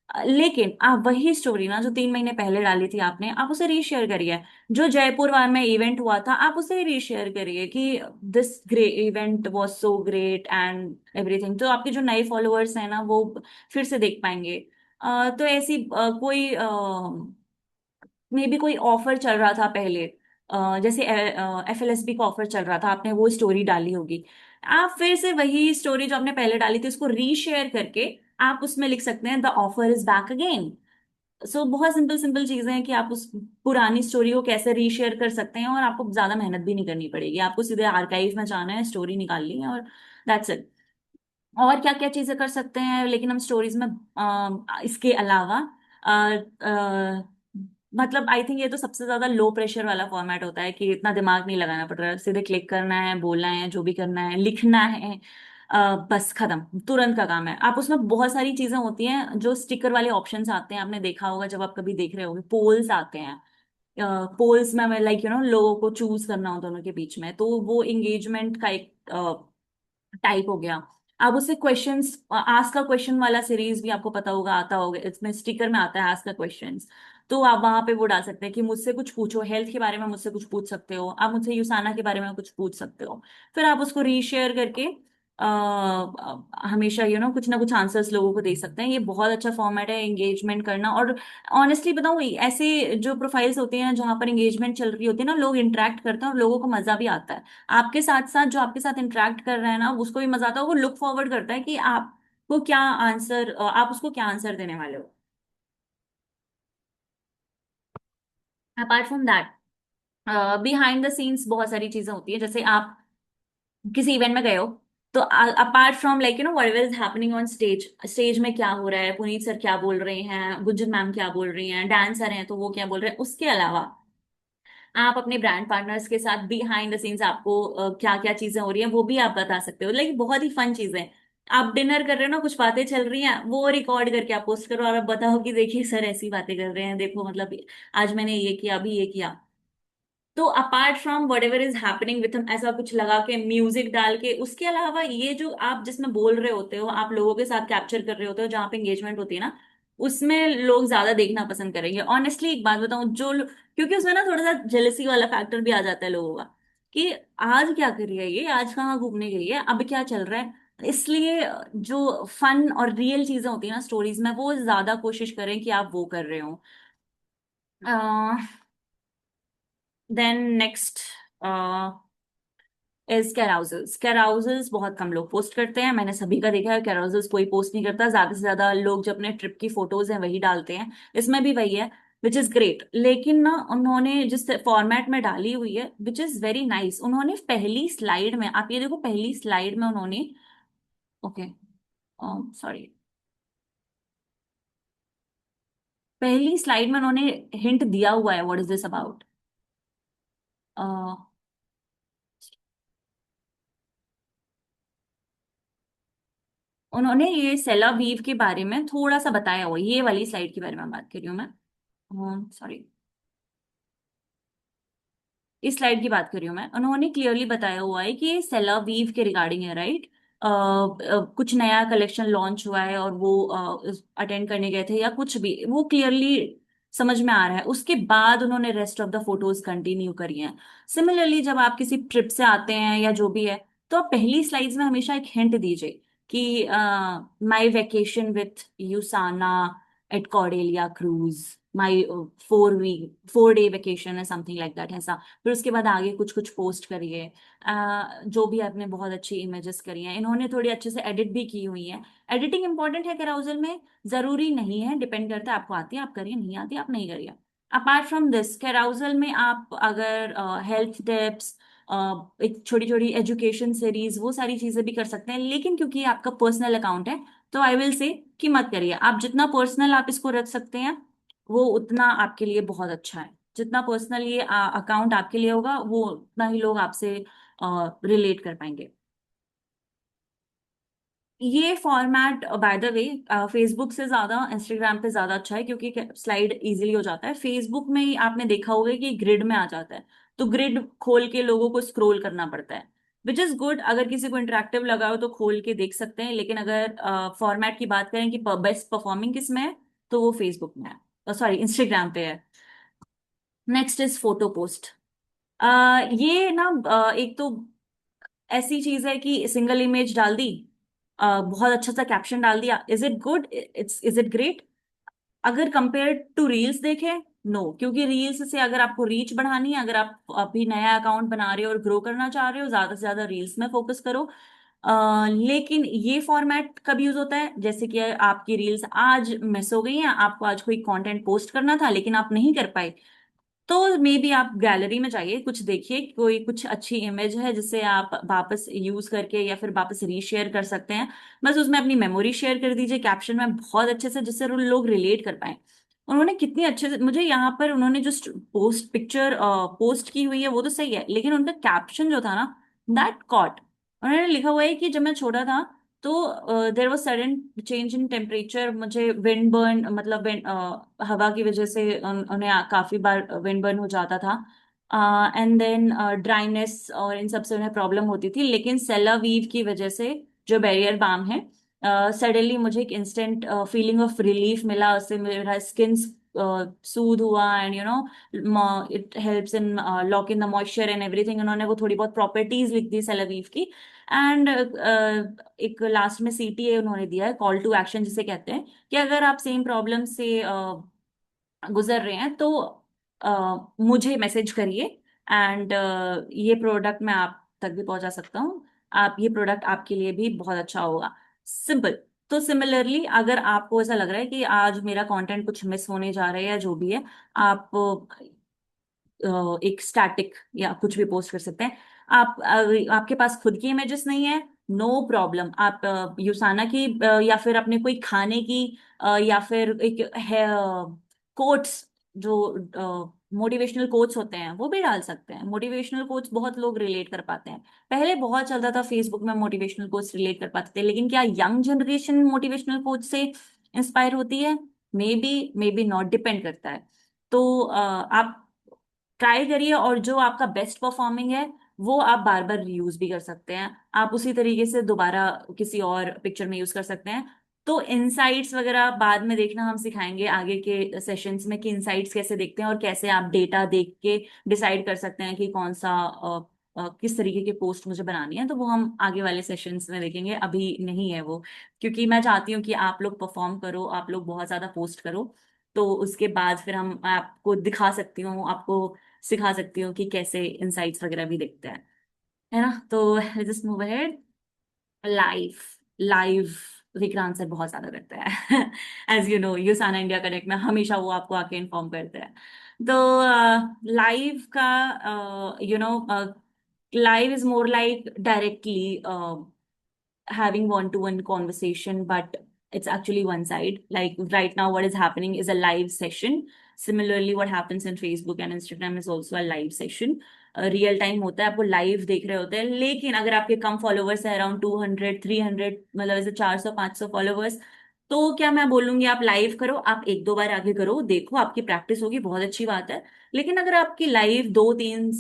लेकिन आप वही स्टोरी ना जो 3 महीने पहले डाली थी आपने, आप उसे रीशेयर करिए। जो जयपुर में इवेंट हुआ था आप उसे रीशेयर करिए कि this great event was so great and everything. तो आपके जो नए फॉलोअर्स हैं ना वो फिर से देख पाएंगे। तो ऐसी कोई मे बी कोई ऑफर चल रहा था पहले, जैसे FLSB का ऑफर चल रहा था, आपने वो स्टोरी डाली होगी। आप फिर से वही स्टोरी जो आपने पहले डाली थी उसको रीशेयर करके आप उसमें लिख सकते हैं the offer is back again. So बहुत सिंपल सिंपल चीजें हैं कि आप उस पुरानी स्टोरी को कैसे रीशेयर कर सकते हैं, और आपको ज्यादा मेहनत भी नहीं करनी पड़ेगी। आपको सीधे आर्काइव में जाना है, स्टोरी निकालनी है, और दैट्स इट। और क्या क्या चीजें कर सकते हैं लेकिन हम स्टोरीज में, इसके अलावा अ, अ, मतलब आई थिंक ये तो सबसे ज्यादा लो प्रेशर वाला फॉर्मेट होता है कि इतना दिमाग नहीं लगाना पड़ रहा है, सीधे क्लिक करना है, बोलना है, जो भी करना है, लिखना है, बस खत्म, तुरंत का काम है। आप उसमें बहुत सारी चीजें होती हैं, जो स्टिकर वाले ऑप्शंस आते हैं, आपने देखा होगा जब आप कभी देख रहे होगे, पोल्स आते हैं। पोल्स में लाइक लोगों को चूज करना हो दोनों के बीच में, तो वो एंगेजमेंट का एक टाइप हो गया। अब उसे क्वेश्चंस, आस्क का क्वेश्चन वाला सीरीज भी आपको पता होगा, आता होगा, इसमें स्टिकर में आता है आस्क का क्वेश्चंस। तो आप वहां पे वो डाल सकते हैं कि मुझसे कुछ पूछो, हेल्थ के बारे में मुझसे कुछ पूछ सकते हो, आप मुझसे यूसाना के बारे में कुछ पूछ सकते हो। फिर आप उसको रीशेयर करके हमेशा कुछ ना कुछ आंसर्स लोगों को दे सकते हैं। ये बहुत अच्छा फॉर्मेट है एंगेजमेंट करना। और ऑनेस्टली बताऊं, ऐसे जो प्रोफाइल्स होते हैं जहां पर एंगेजमेंट चल रही होती है ना, लोग इंटरेक्ट करते हैं और लोगों को मजा भी आता है। आपके साथ साथ जो आपके साथ इंटरेक्ट कर रहा है ना उसको भी मजा आता है, वो लुक फॉरवर्ड करता है कि आपको क्या आंसर, आप उसको क्या आंसर देने वाले हो। Apart from that, behind the scenes बहुत सारी चीजें होती है। जैसे आप किसी इवेंट में गए हो, तो apart from like whatever is happening on stage, stage में क्या हो रहा है, पुनीत सर क्या बोल रहे हैं, गुंजन मैम क्या बोल रही हैं, डांसर हैं तो वो क्या बोल रहे हैं, उसके अलावा आप अपने ब्रांड पार्टनर्स के साथ बिहाइंड द सीन्स आपको क्या क्या चीजें हो रही हैं वो भी आप बता सकते हो। लाइक बहुत ही फन चीजें। आप डिनर कर रहे हो ना, कुछ बातें चल रही हैं, वो रिकॉर्ड करके आप पोस्ट करो और आप बताओ कि देखिए सर ऐसी बातें कर रहे हैं, देखो मतलब आज मैंने ये किया, अभी ये किया। तो apart from what ever is happening with हम, ऐसा कुछ लगा के म्यूजिक डाल के, उसके अलावा ये जो आप जिसमें बोल रहे होते हो, आप लोगों के साथ कैप्चर कर रहे होते हो, जहाँ पे एंगेजमेंट होती है ना, उसमें लोग ज्यादा देखना पसंद करेंगे। ऑनेस्टली एक बात बताऊं, क्योंकि उसमें ना थोड़ा सा जेलसी वाला फैक्टर भी आ जाता है लोगों का, कि आज क्या कर रही है ये, आज कहाँ घूमने गई है, अब क्या चल रहा है। इसलिए जो फन और रियल चीजें होती है ना स्टोरीज में, वो ज्यादा कोशिश करें कि आप वो कर रहे हो। Then next is carousels. Carousels बहुत कम लोग पोस्ट करते हैं, मैंने सभी का देखा है, कैराउजल्स कोई पोस्ट नहीं करता। ज्यादा से ज्यादा लोग जो अपने ट्रिप की फोटोज हैं वही डालते हैं, इसमें भी वही है, विच इज ग्रेट। लेकिन ना उन्होंने जिस फॉर्मेट में डाली हुई है विच इज वेरी नाइस, उन्होंने पहली स्लाइड में, आप ये देखो, पहली स्लाइड में उन्होंने, ओके सॉरी, पहली स्लाइड में उन्होंने हिंट दिया हुआ है व्हाट इज दिस अबाउट। उन्होंने ये सेला वीव के बारे में थोड़ा सा बताया हुआ है। ये वाली स्लाइड के बारे में बात कर रही हूँ मैं, सॉरी, इस स्लाइड की बात कर रही हूँ मैं। उन्होंने क्लियरली बताया हुआ है कि ये सेला वीव के रिगार्डिंग है, राइट। कुछ नया कलेक्शन लॉन्च हुआ है और वो अटेंड करने गए थे या कुछ भी, वो क्लियरली समझ में आ रहा है। उसके बाद उन्होंने rest of the photos continue करी हैं। सिमिलरली जब आप किसी ट्रिप से आते हैं या जो भी है, तो आप पहली स्लाइड्स में हमेशा एक हिंट दीजिए कि my vacation with Usana at Cordelia cruise, my 4 day vacation है, समथिंग लाइक दैट, ऐसा। फिर उसके बाद आगे कुछ कुछ पोस्ट करिए। जो भी आपने बहुत अच्छी इमेजेस करी हैं, इन्होंने थोड़ी अच्छे से एडिट भी की हुई है। एडिटिंग इंपॉर्टेंट है कैराउजल में, जरूरी नहीं है, डिपेंड करता है, आपको आती है आप करिए, नहीं आती आप नहीं करिए। अपार्ट फ्रॉम दिस कैराउजल में आप अगर हेल्थ टिप्स, एक छोटी छोटी एजुकेशन सीरीज, वो सारी चीजें भी कर सकते हैं। लेकिन क्योंकि ये आपका पर्सनल अकाउंट है, तो आई विल से कि मत करिए। आप जितना पर्सनल आप इसको रख सकते हैं, वो उतना आपके लिए बहुत अच्छा है। जितना पर्सनल ये अकाउंट आपके लिए होगा, वो उतना ही लोग आपसे रिलेट कर पाएंगे। ये format by the way Facebook से ज्यादा इंस्टाग्राम पे ज्यादा अच्छा है, क्योंकि स्लाइड इजीली हो जाता है। फेसबुक में ही आपने देखा होगा कि ग्रिड में आ जाता है, तो ग्रिड खोल के लोगों को स्क्रॉल करना पड़ता है, विच इज गुड। अगर किसी को इंटरेक्टिव लगा हो तो खोल के देख सकते हैं। लेकिन अगर फॉर्मेट की बात करें कि बेस्ट परफॉर्मिंग किस में है, तो वो फेसबुक में है, सॉरी इंस्टाग्राम पे है। Next is photo post. ये ना एक तो ऐसी चीज है कि सिंगल इमेज डाल दी, बहुत अच्छा सा कैप्शन डाल दिया, is it good, is it great? अगर कंपेयर टू रील्स देखें, नो, क्योंकि रील्स से अगर आपको रीच बढ़ानी है, अगर आप अभी नया अकाउंट बना रहे हो और ग्रो करना चाह रहे हो, ज्यादा से ज्यादा रील्स में फोकस करो। लेकिन ये फॉर्मेट कब यूज होता है, जैसे कि आपकी रील्स आज मिस हो गई हैं, आपको आज कोई कंटेंट पोस्ट करना था लेकिन आप नहीं कर पाए, तो मे बी आप गैलरी में जाइए, कुछ देखिए, कोई कुछ अच्छी इमेज है जिसे आप वापस यूज करके या फिर वापस रीशेयर कर सकते हैं। बस उसमें अपनी मेमोरी शेयर कर दीजिए कैप्शन में बहुत अच्छे से, जिससे लोग रिलेट कर पाए। उन्होंने कितनी अच्छे से, मुझे यहाँ पर उन्होंने जो पोस्ट पिक्चर पोस्ट की हुई है वो तो सही है, लेकिन उनका कैप्शन जो था ना, दैट कॉट। उन्होंने लिखा हुआ है कि जब मैं छोटा था, तो there was sudden change in temperature, मुझे विंड बर्न, मतलब हवा की वजह से उन्हें काफी बार विंड बर्न हो जाता था, एंड देन ड्राइनेस और इन सब से उन्हें प्रॉब्लम होती थी। लेकिन सेला वीव की वजह से, जो बैरियर बाम है, सडनली मुझे एक इंस्टेंट फीलिंग ऑफ रिलीफ मिला, उससे मेरा स्किन सूद हुआ, and you know it helps in lock in the moisture and everything. उन्होंने वो थोड़ी बहुत प्रॉपर्टीज लिख दी सेला वीव की। एंड एक लास्ट में CTA उन्होंने दिया है, कॉल टू एक्शन जिसे कहते हैं, कि अगर आप सेम प्रॉब्लम से गुजर रहे हैं, तो मुझे मैसेज करिए, एंड ये प्रोडक्ट मैं आप तक भी पहुंचा सकता हूँ। आप ये प्रोडक्ट आपके लिए भी बहुत अच्छा होगा, सिंपल। तो सिमिलरली अगर आपको ऐसा लग रहा है कि आज मेरा कंटेंट कुछ मिस होने जा रहा है या जो भी है, आप एक स्टैटिक या कुछ भी पोस्ट कर सकते हैं। आपके पास खुद की इमेजेस नहीं है, नो प्रॉब्लम, आप यूसाना की या फिर अपने कोई खाने की, या फिर एक है कोट्स, जो मोटिवेशनल कोट्स होते हैं, वो भी डाल सकते हैं। मोटिवेशनल कोट्स बहुत लोग रिलेट कर पाते हैं। पहले बहुत चलता था फेसबुक में, मोटिवेशनल कोट्स रिलेट कर पाते थे, लेकिन क्या यंग जनरेशन मोटिवेशनल कोच से इंस्पायर होती है? मे बी नॉट, डिपेंड करता है। तो आप ट्राई करिए, और जो आपका बेस्ट परफॉर्मिंग है, वो आप बार बार रीयूज भी कर सकते हैं। आप उसी तरीके से दोबारा किसी और पिक्चर में यूज कर सकते हैं। तो इनसाइट्स वगैरह बाद में देखना, हम सिखाएंगे आगे के सेशंस में कि इनसाइट्स कैसे देखते हैं और कैसे आप डेटा देख के डिसाइड कर सकते हैं कि कौन सा किस तरीके की पोस्ट मुझे बनानी है। तो वो हम आगे वाले सेशंस में देखेंगे, अभी नहीं है वो, क्योंकि मैं चाहती हूँ कि आप लोग परफॉर्म करो, आप लोग बहुत ज्यादा पोस्ट करो, तो उसके बाद फिर हम आपको दिखा सकती हूँ, आपको सिखा सकती हूँ कि कैसे इनसाइट्स वगैरह भी देखते हैं, है ना। तो just move ahead. Live, live Vikrant sir बहुत ज्यादा करते हैं एज यू नो, यूसाना इंडिया कनेक्ट में हमेशा वो आपको आके इन्फॉर्म करते हैं। तो लाइव का, you know, live is more like directly having one-to-one conversation, but it's actually one side. Like right now, what is happening is a live session. Similarly, what happens in Facebook and Instagram is also a live session. Real time होता है, आपको live देख रहे होते हैं। लेकिन अगर आपके कम फॉलोवर्स है, अराउंड 200 300, मतलब ऐसे 400 500 फॉलोवर्स, तो क्या मैं बोलूंगी आप लाइव करो, आप एक दो बार आगे करो, देखो आपकी प्रैक्टिस होगी, बहुत अच्छी बात है। लेकिन अगर आपकी लाइव दो तीन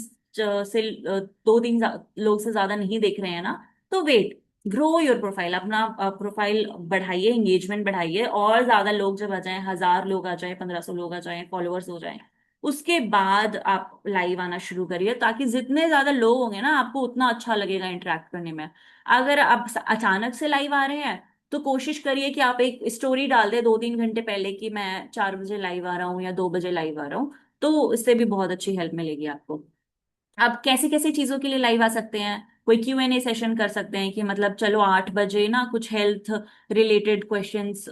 लोग से ज्यादा नहीं देख रहे हैं ना, तो वेट, ग्रो योर प्रोफाइल, अपना प्रोफाइल बढ़ाइए, एंगेजमेंट बढ़ाइए, और ज्यादा लोग जब आ जाएं, 1000 लोग आ जाएं, 1500 लोग आ जाएं, फॉलोअर्स हो जाएं, उसके बाद आप लाइव आना शुरू करिए, ताकि जितने ज्यादा लोग होंगे ना, आपको उतना अच्छा लगेगा इंटरेक्ट करने में। अगर आप अचानक से लाइव आ रहे हैं, तो कोशिश करिए कि आप एक स्टोरी डाल दें 2 3 घंटे पहले कि मैं 4 बजे लाइव आ रहा हूँ या 2 बजे लाइव आ रहा हूँ, तो इससे भी बहुत अच्छी हेल्प मिलेगी आपको। आप कैसे कैसे चीजों के लिए लाइव आ सकते हैं, कोई Q&A सेशन कर सकते हैं कि मतलब चलो 8 बजे ना कुछ हेल्थ रिलेटेड क्वेश्चंस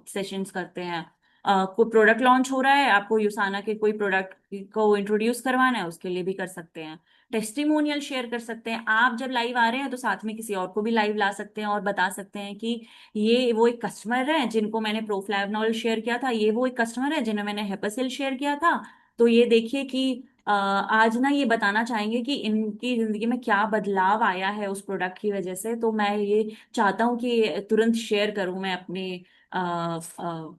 सेशंस करते हैं। कोई प्रोडक्ट लॉन्च हो रहा है, आपको यूसाना के कोई प्रोडक्ट को इंट्रोड्यूस करवाना है, उसके लिए भी कर सकते हैं। टेस्टिमोनियल शेयर कर सकते हैं, आप जब लाइव आ रहे हैं तो साथ में किसी और को भी लाइव ला सकते हैं और बता सकते हैं कि ये वो एक कस्टमर है जिनको मैंने प्रोफ्लैवनॉल शेयर किया था, ये वो एक कस्टमर है जिन्हें मैंने हेपासिल शेयर किया था। तो ये देखिए कि आज ना ये बताना चाहेंगे कि इनकी जिंदगी में क्या बदलाव आया है उस प्रोडक्ट की वजह से, तो मैं ये चाहता हूँ कि तुरंत शेयर करूँ मैं अपने अ, अ,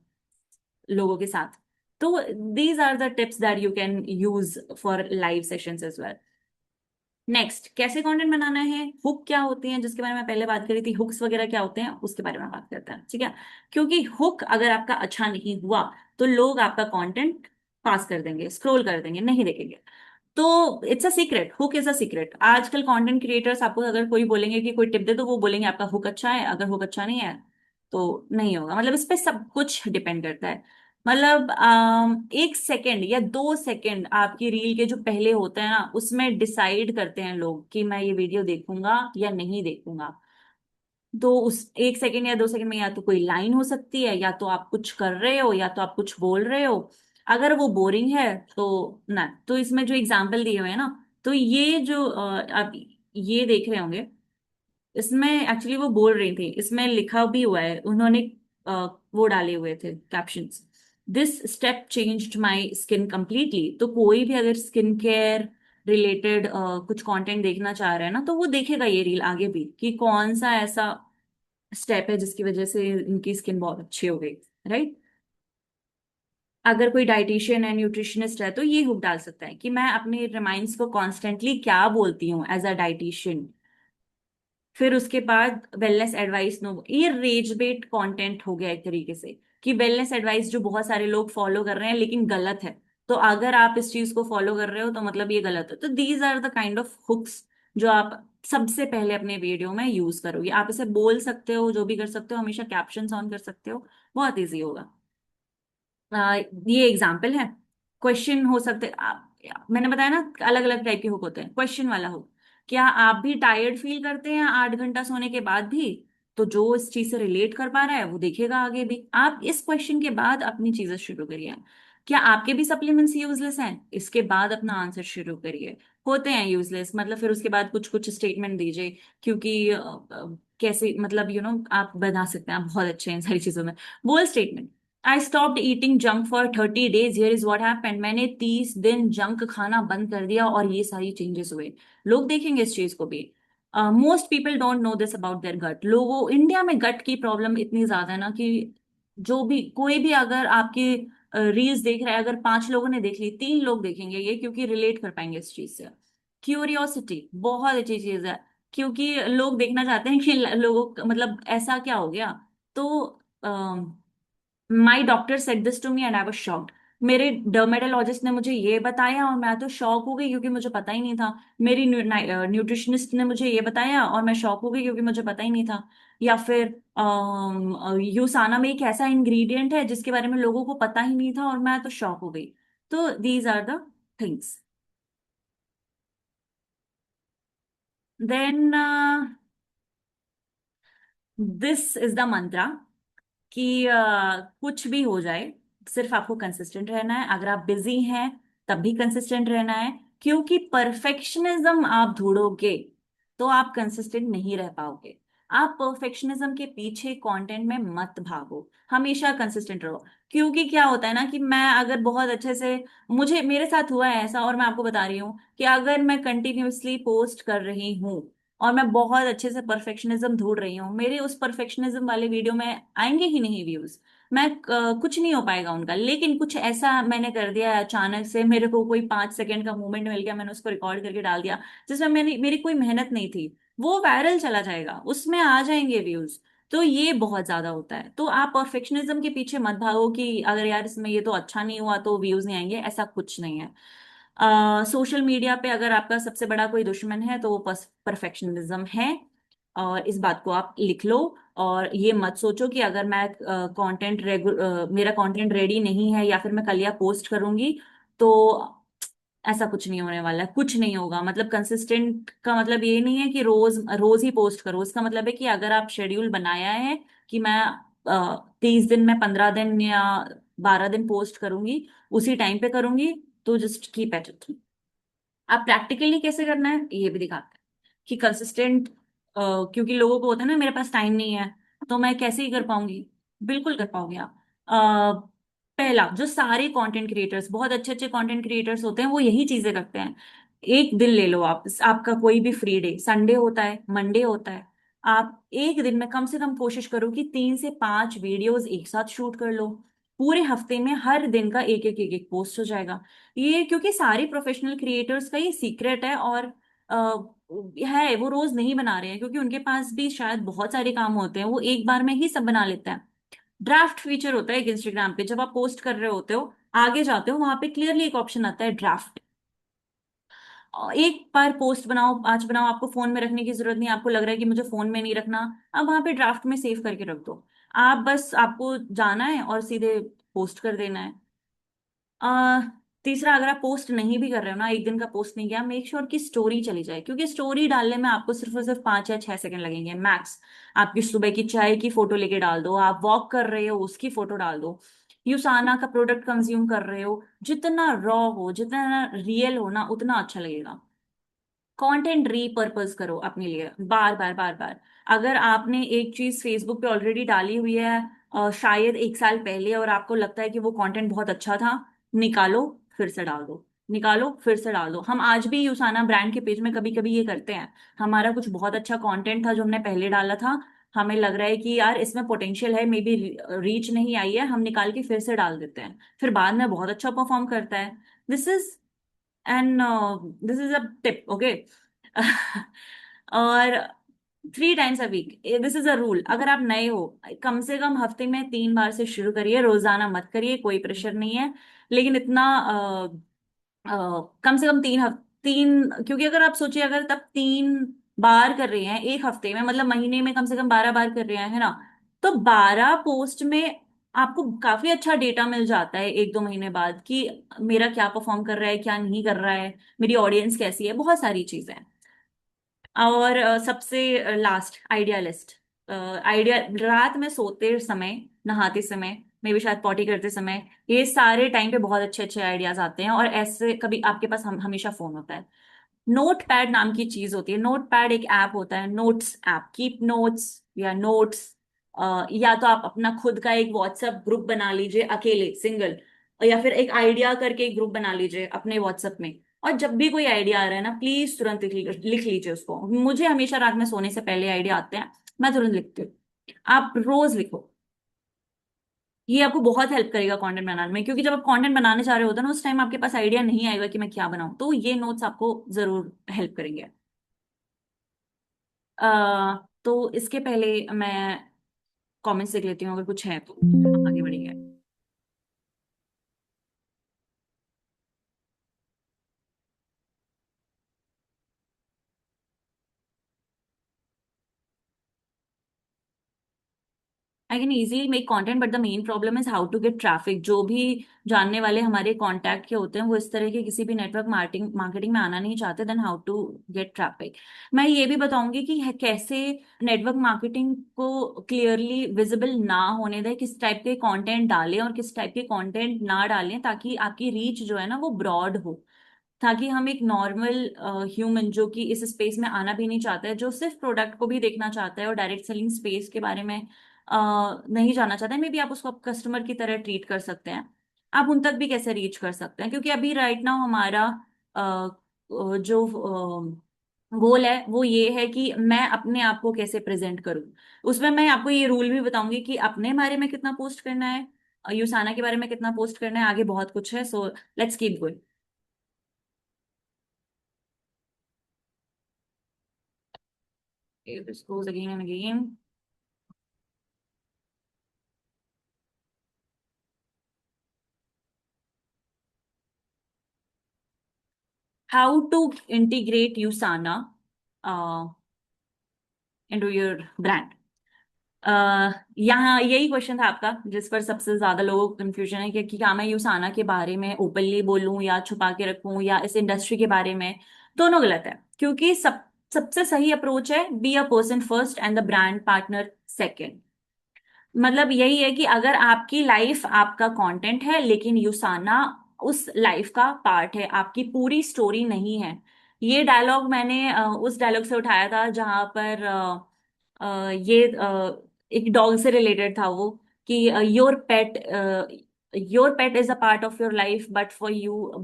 लोगों के साथ। तो these are the tips that you can use for live sessions as well. Next, कैसे कंटेंट बनाना है, हुक क्या होती हैं, जिसके बारे में पहले बात करी थी, हुक्स वगैरह क्या होते हैं, उसके बारे में बात करते हैं, ठीक है। क्योंकि हुक अगर आपका अच्छा नहीं हुआ, तो लोग आपका कंटेंट पास कर देंगे, स्क्रॉल कर देंगे, नहीं देखेंगे। तो it's a secret, hook is a secret. आजकल कंटेंट क्रिएटर्स आपको अगर कोई बोलेंगे कि कोई टिप दे, तो वो बोलेंगे आपका हुक अच्छा है, अगर हुक अच्छा नहीं है तो नहीं होगा। मतलब इस पे सब कुछ डिपेंड करता है। मतलब 1 सेकंड या 2 सेकंड आपकी रील के जो पहले होते हैं ना, उसमें डिसाइड करते हैं लोग कि मैं ये वीडियो देखूंगा या नहीं देखूंगा। तो उस 1 सेकंड या 2 सेकंड में या तो कोई लाइन हो सकती है, या तो आप कुछ कर रहे हो, या तो आप कुछ बोल रहे हो। अगर वो बोरिंग है तो ना, तो इसमें जो एग्जाम्पल दिए हुए हैं ना, तो ये जो आप ये देख रहे होंगे, इसमें एक्चुअली वो बोल रही थी, इसमें लिखा भी हुआ है उन्होंने, अ, वो डाले हुए थे captions, this step changed my skin completely. तो कोई भी अगर स्किन केयर रिलेटेड कुछ कंटेंट देखना चाह रहा है ना, तो वो देखेगा ये रील आगे भी कि कौन सा ऐसा स्टेप है जिसकी वजह से इनकी स्किन बहुत अच्छी हो गई, राइट। अगर कोई डाइटिशियन है, न्यूट्रिशनिस्ट है, तो ये हुक डाल सकता है कि मैं अपने रिमाइंड्स को कॉन्स्टेंटली क्या बोलती हूँ एज अ डाइटिशियन। फिर उसके बाद वेलनेस एडवाइस, नो, ये रेज बेट कंटेंट हो गया एक तरीके से, कि वेलनेस एडवाइस जो बहुत सारे लोग फॉलो कर रहे हैं लेकिन गलत है, तो अगर आप इस चीज को फॉलो कर रहे हो तो मतलब ये गलत है। तो these are the kind of hooks जो आप सबसे पहले अपने वीडियो में यूज करोगे। आप इसे बोल सकते हो, जो भी कर सकते हो, हमेशा कैप्शन ऑन कर सकते हो, बहुत इजी होगा। ये एग्जाम्पल है। क्वेश्चन हो सकते मैंने बताया ना, अलग अलग टाइप के हुक होते हैं। क्वेश्चन वाला हुक, क्या आप भी टायर्ड फील करते हैं 8 घंटा सोने के बाद भी? तो जो इस चीज से रिलेट कर पा रहा है वो देखेगा आगे भी। आप इस क्वेश्चन के बाद अपनी चीजें शुरू करिए। क्या आपके भी सप्लीमेंट्स यूजलेस हैं? इसके बाद अपना आंसर शुरू करिए। होते हैं यूजलेस, मतलब फिर उसके बाद कुछ कुछ स्टेटमेंट दीजिए, क्योंकि कैसे, मतलब आप बना सकते हैं, आप बहुत अच्छे हैं इन सारी चीजों में। बोल statement, I stopped eating junk for 30 days, here is what happened. मैंने 30 दिन जंक खाना बंद कर दिया और ये सारी चेंजेस हुए। लोग देखेंगे इस चीज को भी। Most people don't know this about their gut. लोगों, इंडिया में गट की प्रॉब्लम इतनी ज्यादा है ना, कि जो भी कोई भी अगर आपकी रील्स देख रहा है, अगर 5 लोगों ने देख ली, 3 लोग देखेंगे ये, क्योंकि रिलेट कर पाएंगे इस चीज से। क्यूरियोसिटी बहुत अच्छी चीज है, क्योंकि लोग देखना चाहते हैं कि लोगों, मतलब ऐसा क्या हो गया। तो my doctor said this to me and I was shocked. मेरे डर्मेटोलॉजिस्ट ने मुझे ये बताया और मैं तो शॉक हो गई, क्योंकि मुझे पता ही नहीं था। मेरी न्यूट्रिशनिस्ट ने मुझे ये बताया और मैं शॉक हो गई, क्योंकि मुझे पता ही नहीं था। या फिर यूसाना में एक ऐसा इंग्रेडिएंट है जिसके बारे में लोगों को पता ही नहीं था और मैं तो शॉक हो गई। तो these are the things. Then this is the mantra, कि कुछ भी हो जाए, सिर्फ आपको कंसिस्टेंट रहना है। अगर आप बिजी हैं तब भी कंसिस्टेंट रहना है, क्योंकि परफेक्शनिज्म आप ढूंढोगे तो आप कंसिस्टेंट नहीं रह पाओगे। आप परफेक्शनिज्म के पीछे कंटेंट में मत भागो, हमेशा कंसिस्टेंट रहो। क्योंकि क्या होता है ना कि मैं अगर बहुत अच्छे से, मुझे मेरे साथ हुआ है ऐसा, और मैं आपको बता रही हूँ कि अगर मैं कंटिन्यूअसली पोस्ट कर रही हूँ और मैं बहुत अच्छे से परफेक्शनिज्म ढूंढ रही हूँ, मेरे उस परफेक्शनिज्म वाले वीडियो में आएंगे ही नहीं व्यूज, मैं कुछ नहीं हो पाएगा उनका। लेकिन कुछ ऐसा मैंने कर दिया है, अचानक से मेरे को कोई 5 सेकंड का मूवमेंट मिल गया, मैंने उसको रिकॉर्ड करके डाल दिया जिसमें मेरी कोई मेहनत नहीं थी, वो वायरल चला जाएगा, उसमें आ जाएंगे व्यूज। तो ये बहुत ज्यादा होता है। तो आप परफेक्शनिज्म के पीछे मत भागो कि अगर यार इसमें ये तो अच्छा नहीं हुआ तो व्यूज नहीं आएंगे, ऐसा कुछ नहीं है। सोशल मीडिया पे अगर आपका सबसे बड़ा कोई दुश्मन है तो वो परफेक्शनिज्म है, और इस बात को आप लिख लो। और ये मत सोचो कि अगर मैं मेरा कंटेंट रेडी नहीं है या फिर मैं कल या पोस्ट करूंगी तो ऐसा कुछ नहीं होने वाला है, कुछ नहीं होगा। मतलब कंसिस्टेंट का मतलब ये नहीं है कि रोज रोज ही पोस्ट करो, इसका मतलब है कि अगर आप शेड्यूल बनाया है कि मैं 30 दिन में 15 दिन या 12 दिन पोस्ट करूंगी, उसी टाइम पे करूंगी, तो जस्ट कीप एट इट। आप प्रैक्टिकली कैसे करना है ये भी दिखाते हैं कि कंसिस्टेंट, क्योंकि लोगों को होता है ना मेरे पास टाइम नहीं है तो मैं कैसे ही कर पाऊंगी। बिल्कुल कर पाओगे आप। पहला, जो सारे कंटेंट क्रिएटर्स, बहुत अच्छे अच्छे कंटेंट क्रिएटर्स होते हैं, वो यही चीजें करते हैं। एक दिन ले लो आप, आपका कोई भी फ्री डे, संडे होता है, मंडे होता है, आप एक दिन में कम से कम कोशिश करो कि 3 से 5 वीडियोस एक साथ शूट कर लो। पूरे हफ्ते में हर दिन का एक एक पोस्ट हो जाएगा। ये क्योंकि सारे प्रोफेशनल क्रिएटर्स का ये सीक्रेट है, और है, वो रोज नहीं बना रहे हैं क्योंकि उनके पास भी शायद बहुत सारे काम होते हैं, वो एक बार में ही सब बना लेते हैं। ड्राफ्ट फीचर होता है एक इंस्टाग्राम पे, जब आप पोस्ट कर रहे होते हो, आगे जाते हो, वहां पे क्लियरली एक ऑप्शन आता है ड्राफ्ट। एक बार पोस्ट बनाओ, आज बनाओ, आपको फोन में रखने की जरूरत नहीं, आपको लग रहा है कि मुझे फोन में नहीं रखना, अब वहां पे ड्राफ्ट में सेव करके रख दो। आप बस, आपको जाना है और सीधे पोस्ट कर देना है। आ, तीसरा, अगर आप पोस्ट नहीं भी कर रहे हो ना, एक दिन का पोस्ट नहीं किया, मेक श्योर कि स्टोरी चली जाए, क्योंकि स्टोरी डालने में आपको सिर्फ और सिर्फ 5 या 6 सेकंड लगेंगे मैक्स। आपकी सुबह की चाय की फोटो लेके डाल दो, आप वॉक कर रहे हो उसकी फोटो डाल दो, यूसाना का प्रोडक्ट कंज्यूम कर रहे हो, जितना रॉ हो, जितना रियल हो ना, उतना अच्छा लगेगा। कंटेंट रीपर्पज करो अपने लिए, बार बार बार बार। अगर आपने एक चीज फेसबुक पे ऑलरेडी डाली हुई है शायद 1 साल पहले, और आपको लगता है कि वो कंटेंट बहुत अच्छा था, निकालो, फिर से डाल दो, निकालो फिर से डाल दो। हम आज भी यूसाना ब्रांड के पेज में कभी कभी ये करते हैं। हमारा कुछ बहुत अच्छा कंटेंट था जो हमने पहले डाला था, हमें लग रहा है कि यार इसमें पोटेंशियल है, मे बी रीच नहीं आई है, हम निकाल के फिर से डाल देते हैं, फिर बाद में बहुत अच्छा परफॉर्म करता है। This is and this is a tip, okay. और 3 times a week, this is a rule. अगर आप नए हो, कम से कम हफ्ते में 3 बार से शुरू करिए, रोजाना मत करिए, कोई प्रेशर नहीं है। लेकिन इतना कम से कम 3 क्योंकि अगर आप सोचिए, अगर तब 3 बार कर रहे हैं एक हफ्ते में, मतलब महीने में कम से कम 12 बार कर रहे हैं, है ना? तो 12 पोस्ट में आपको काफी अच्छा डेटा मिल जाता है 1-2 महीने बाद कि मेरा क्या परफॉर्म कर रहा है, क्या नहीं कर रहा है, मेरी ऑडियंस कैसी है, बहुत सारी चीजें। और सबसे लास्ट, आइडिया लिस्ट। आइडिया, रात में सोते समय, नहाते समय, मे भी शायद पॉटी करते समय, ये सारे टाइम पे बहुत अच्छे अच्छे आइडियाज आते हैं। और ऐसे कभी आपके पास हमेशा फोन होता है, नोट पैड नाम की चीज होती है। नोट पैड एक ऐप होता है, नोट्स ऐप, कीप नोट्स या नोट्स। या तो आप अपना खुद का एक व्हाट्सएप ग्रुप बना लीजिए, अकेले सिंगल, या फिर एक आइडिया करके एक ग्रुप बना लीजिए अपने व्हाट्सएप में। और जब भी कोई आइडिया आ रहा है ना, प्लीज तुरंत लिख लीजिए उसको। मुझे हमेशा रात में सोने से पहले आइडिया आते हैं, मैं तुरंत लिखती हूँ। आप रोज लिखो, ये आपको बहुत हेल्प करेगा कंटेंट बनाने में, क्योंकि जब आप कंटेंट बनाने जा रहे होते हैं ना, उस टाइम आपके पास आइडिया नहीं आएगा कि मैं क्या बनाऊं, तो ये नोट्स आपको जरूर हेल्प करेंगे। तो इसके पहले मैं कमेंट्स देख लेती हूँ, अगर कुछ है तो हम आगे बढ़ेंगे। I can easily make content, but the main problem is how to get traffic. जो भी जानने वाले हमारे कॉन्टैक्ट के होते हैं, वो इस तरह के किसी भी नेटवर्क मार्केटिंग मार्केटिंग में आना नहीं चाहते, then how to get traffic. मैं ये भी बताऊंगी कि कैसे नेटवर्क मार्केटिंग को क्लियरली विजिबल ना होने दें, किस टाइप के कंटेंट डालें और किस टाइप के कंटेंट ना डालें, ताकि आपकी रीच जो है ना वो ब्रॉड हो, ताकि हम एक नॉर्मल ह्यूमन जो कि इस स्पेस में आना भी नहीं चाहता है, जो सिर्फ प्रोडक्ट को भी देखना चाहता है और डायरेक्ट सेलिंग स्पेस के बारे में नहीं जानना चाहता है, मे बी आप उसको कस्टमर की तरह ट्रीट कर सकते हैं। आप उन तक भी कैसे रीच कर सकते हैं, क्योंकि अभी राइट नाउ हमारा जो गोल है वो ये है कि मैं अपने आप को कैसे प्रेजेंट करूं। उसमें मैं आपको ये रूल भी बताऊंगी कि अपने बारे में कितना पोस्ट करना है, यूसाना के बारे में कितना पोस्ट करना है, आगे बहुत कुछ है। So let's keep going. This goes again and again. How to integrate Usana into your brand? यहाँ यही क्वेश्चन था आपका, जिस पर सबसे ज्यादा लोगों को कंफ्यूजन है कि क्या मैं यूसाना के बारे में ओपनली बोलूं या छुपा के रखूं या इस इंडस्ट्री के बारे में। दोनों गलत है, क्योंकि सबसे सही अप्रोच है be a person first and the brand partner second. मतलब यही है कि अगर आपकी लाइफ आपका कंटेंट है, लेकिन यूसाना उस लाइफ का पार्ट है, आपकी पूरी स्टोरी नहीं है। ये डायलॉग मैंने उस डायलॉग से उठाया था जहां पर एक डॉग से रिलेटेड था वो, कि your pet is a part of your life, but for your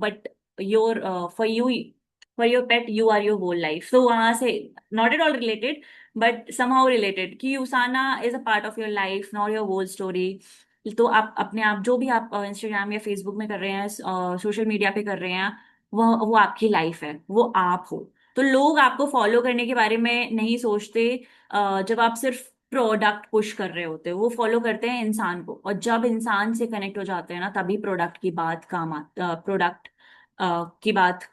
pet you are your whole life. तो वहां से not at all related but somehow related, कि Usana is a part of your life not your whole story. तो आप अपने आप जो भी आप इंस्टाग्राम या फेसबुक में कर रहे हैं, सोशल मीडिया पे कर रहे हैं, वो आपकी लाइफ है, वो आप हो। तो लोग आपको फॉलो करने के बारे में नहीं सोचते जब आप सिर्फ प्रोडक्ट पुश कर रहे होते हो। वो फॉलो करते हैं इंसान को, और जब इंसान से कनेक्ट हो जाते हैं ना, तभी प्रोडक्ट की बात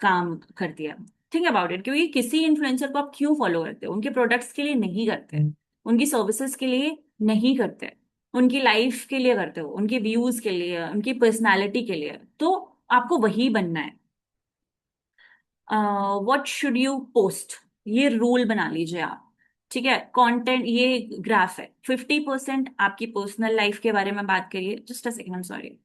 काम करती है। थिंक अबाउट इट, क्योंकि किसी इन्फ्लुएंसर को आप क्यों फॉलो करते हो? उनके प्रोडक्ट्स के लिए नहीं करते, उनकी सर्विसेज के लिए नहीं करते, उनकी लाइफ के लिए करते हो, उनके व्यूज के लिए, उनकी पर्सनालिटी के लिए। तो आपको वही बनना है। व्हाट शुड यू पोस्ट, ये रूल बना लीजिए आप। ठीक है, कंटेंट, ये ग्राफ है। 50% आपकी पर्सनल लाइफ के बारे में बात करिए। जस्ट अ सेकंड, सॉरी,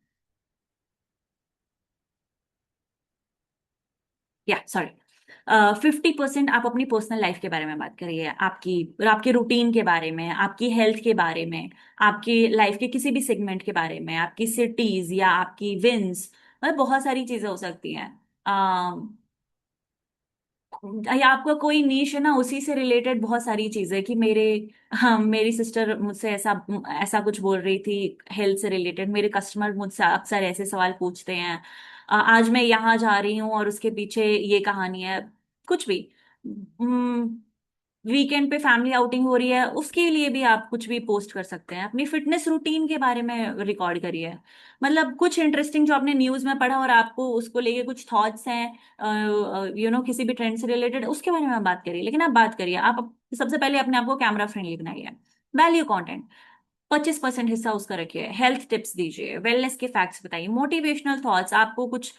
या सॉरी, 50% आप अपनी पर्सनल लाइफ के बारे में बात करिए, आपके रूटीन के बारे में, आपकी हेल्थ के बारे में, आपकी लाइफ के किसी भी सेगमेंट के बारे में, आपकी सिटीज या आपकी विंस, मतलब बहुत सारी चीजें हो सकती हैं। या आपका कोई नीश है ना, उसी से रिलेटेड बहुत सारी चीजें, कि हाँ, मेरी सिस्टर मुझसे ऐसा ऐसा कुछ बोल रही थी हेल्थ से रिलेटेड, मेरे कस्टमर मुझसे अक्सर ऐसे सवाल पूछते हैं, आज मैं यहाँ जा रही हूँ और उसके पीछे ये कहानी है, कुछ भी। वीकेंड पे फैमिली आउटिंग हो रही है, उसके लिए भी आप कुछ भी पोस्ट कर सकते हैं। अपनी फिटनेस रूटीन के बारे में रिकॉर्ड करिए। मतलब कुछ इंटरेस्टिंग जो आपने न्यूज में पढ़ा और आपको उसको लेके कुछ थॉट्स हैं, किसी भी ट्रेंड से रिलेटेड, उसके बारे में आप बात करिए। लेकिन आप बात करिए, आप सबसे पहले अपने आप को कैमरा फ्रेंडली बनाइए। वैल्यू कंटेंट 25% हिस्सा उसका रखिए। हेल्थ टिप्स दीजिए, वेलनेस के फैक्ट्स बताइए, मोटिवेशनल थॉट्स, आपको कुछ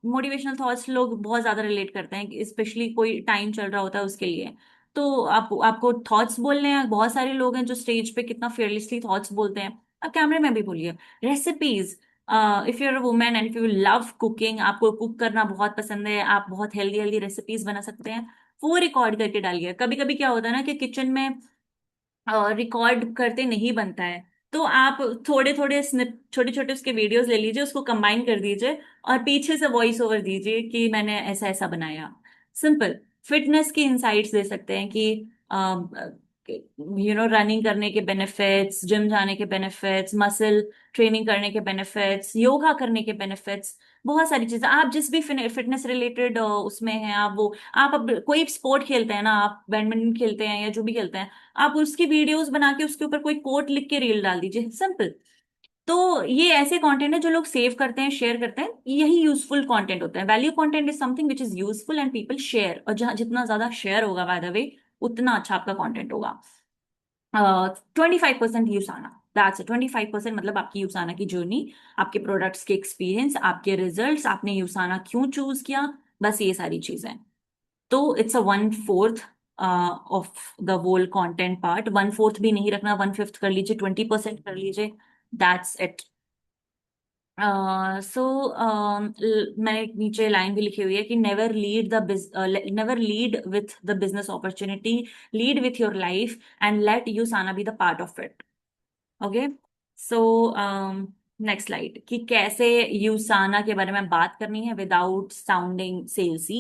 मोटिवेशनल थॉट्स लोग बहुत ज्यादा रिलेट करते हैं, स्पेशली कोई टाइम चल रहा होता है उसके लिए। तो आपको थॉट्स बोलने हैं। बहुत सारे लोग हैं जो स्टेज पे कितना फेयरलेसली थॉट्स बोलते हैं, आप कैमरे में भी बोलिए। Recipes, if you are a women and if you love cooking, आपको कुक करना बहुत पसंद है, आप बहुत हेल्दी हेल्दी रेसिपीज बना सकते हैं, वो रिकॉर्ड करके डालिए। कभी कभी क्या होता है ना कि किचन में रिकॉर्ड करते नहीं बनता है, तो आप थोड़े थोड़े स्निप, छोटे छोटे उसके वीडियोस ले लीजिए, उसको कंबाइन कर दीजिए और पीछे से वॉइस ओवर दीजिए कि मैंने ऐसा ऐसा बनाया। सिंपल। फिटनेस की इंसाइट्स दे सकते हैं कि रनिंग करने के बेनिफिट्स, जिम जाने के बेनिफिट्स, मसल ट्रेनिंग करने के बेनिफिट्स, योगा करने के बेनिफिट्स, बहुत सारी चीजें। आप जिस भी फिटनेस रिलेटेड उसमें हैं, आप अब कोई स्पोर्ट खेलते हैं ना, आप बैडमिंटन खेलते हैं या जो भी खेलते हैं, आप उसकी वीडियोस बना के उसके ऊपर कोई कोट लिख के रील डाल दीजिए। सिंपल। तो ये ऐसे कंटेंट है जो लोग सेव करते हैं, शेयर करते हैं, यही यूजफुल कंटेंट होता है। Value content is something which is useful and people share, और जहां जितना ज्यादा शेयर होगा, बाय द वे, उतना अच्छा आपका कंटेंट होगा। 25% यूसाना, दैट्स 25%, मतलब आपकी यूसाना की जर्नी, आपके प्रोडक्ट्स के एक्सपीरियंस, आपके रिजल्ट्स, आपने यूसाना क्यों चूज किया, बस ये सारी चीजें। तो it's a 1/4 of the whole content part. 1/4 भी नहीं रखना, 1/5 कर लीजिए, 20% कर लीजिए, दैट्स इट। सो मैंने नीचे लाइन भी लिखी हुई है कि never lead with the business opportunity, lead with your life and let you साना be the part of it. Okay, so next slide, कि कैसे यूसाना के बारे में बात करनी है विदाउट साउंडिंग सेल्सी।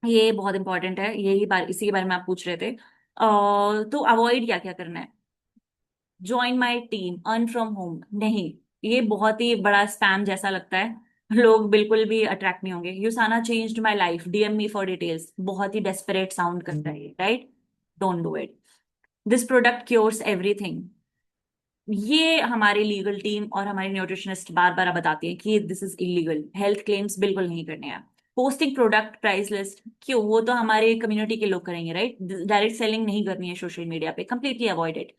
ये बहुत इंपॉर्टेंट है, इसी के बारे में आप पूछ रहे थे। तो अवॉइड क्या क्या करना है? Join my team, earn from home, नहीं, ये बहुत ही बड़ा स्पैम जैसा लगता है, लोग बिल्कुल भी अट्रैक्ट नहीं होंगे। Usana changed my life, DM me for details, बहुत ही डेस्परेट साउंड करता है ये, right? Don't do it. This product cures everything, ये हमारी लीगल टीम और हमारी न्यूट्रिशनिस्ट बार बार बताती है कि this is illegal, health claims बिल्कुल नहीं करने हैं। पोस्टिंग प्रोडक्ट प्राइस लिस्ट, क्यों? वो तो हमारे कम्युनिटी के लोग करेंगे, राइट? डायरेक्ट सेलिंग नहीं करनी है सोशल मीडिया पे, completely avoided.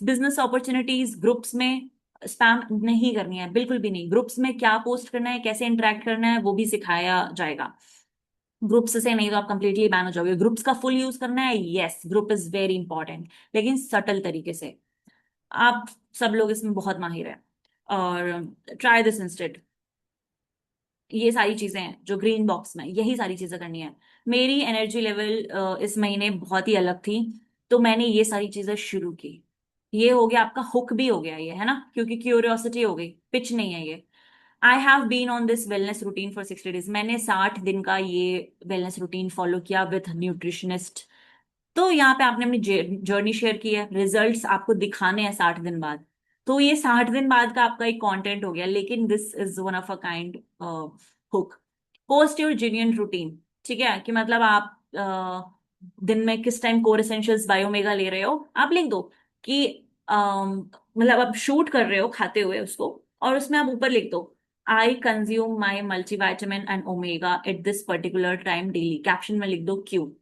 Business opportunities groups में स्पैम नहीं करनी है, बिल्कुल भी नहीं। ग्रुप्स में क्या पोस्ट करना है, कैसे इंटरेक्ट करना है, वो भी सिखाया जाएगा। ग्रुप्स से नहीं तो आप कंप्लीटली बैन हो जाओगे। ग्रुप्स का फुल यूज करना है, yes, group is very important, लेकिन सटल तरीके से। आप सब लोग इसमें बहुत माहिर हैं, और ट्राई दिस इंस्टेड। ये सारी चीजें हैं जो ग्रीन बॉक्स में, यही सारी चीजें करनी है। मेरी एनर्जी लेवल इस महीने बहुत ही अलग थी, तो मैंने ये सारी चीजें शुरू की। ये हो गया आपका हुक भी हो गया ये, है ना, क्योंकि क्यूरियोसिटी हो गई, पिच नहीं है ये। I have been on this wellness routine for 60 days, मैंने 60 दिन का ये वेलनेस रूटीन फॉलो किया विथ न्यूट्रिशनिस्ट। तो यहाँ पे आपने अपनी जर्नी शेयर की है, रिजल्ट्स आपको दिखाने हैं 60 दिन बाद, तो ये 60 दिन बाद का आपका एक कंटेंट हो गया, लेकिन this is one of a kind hook. Post your genuine routine, ठीक है, कि मतलब आप दिन में किस टाइम कोर एसेंशियल्स बायोमेगा ले रहे हो, आप लिख दो कि मतलब आप शूट कर रहे हो खाते हुए उसको, और उसमें आप ऊपर लिख दो, I consume my multivitamin and omega at this particular time daily, caption में लिख दो क्यू।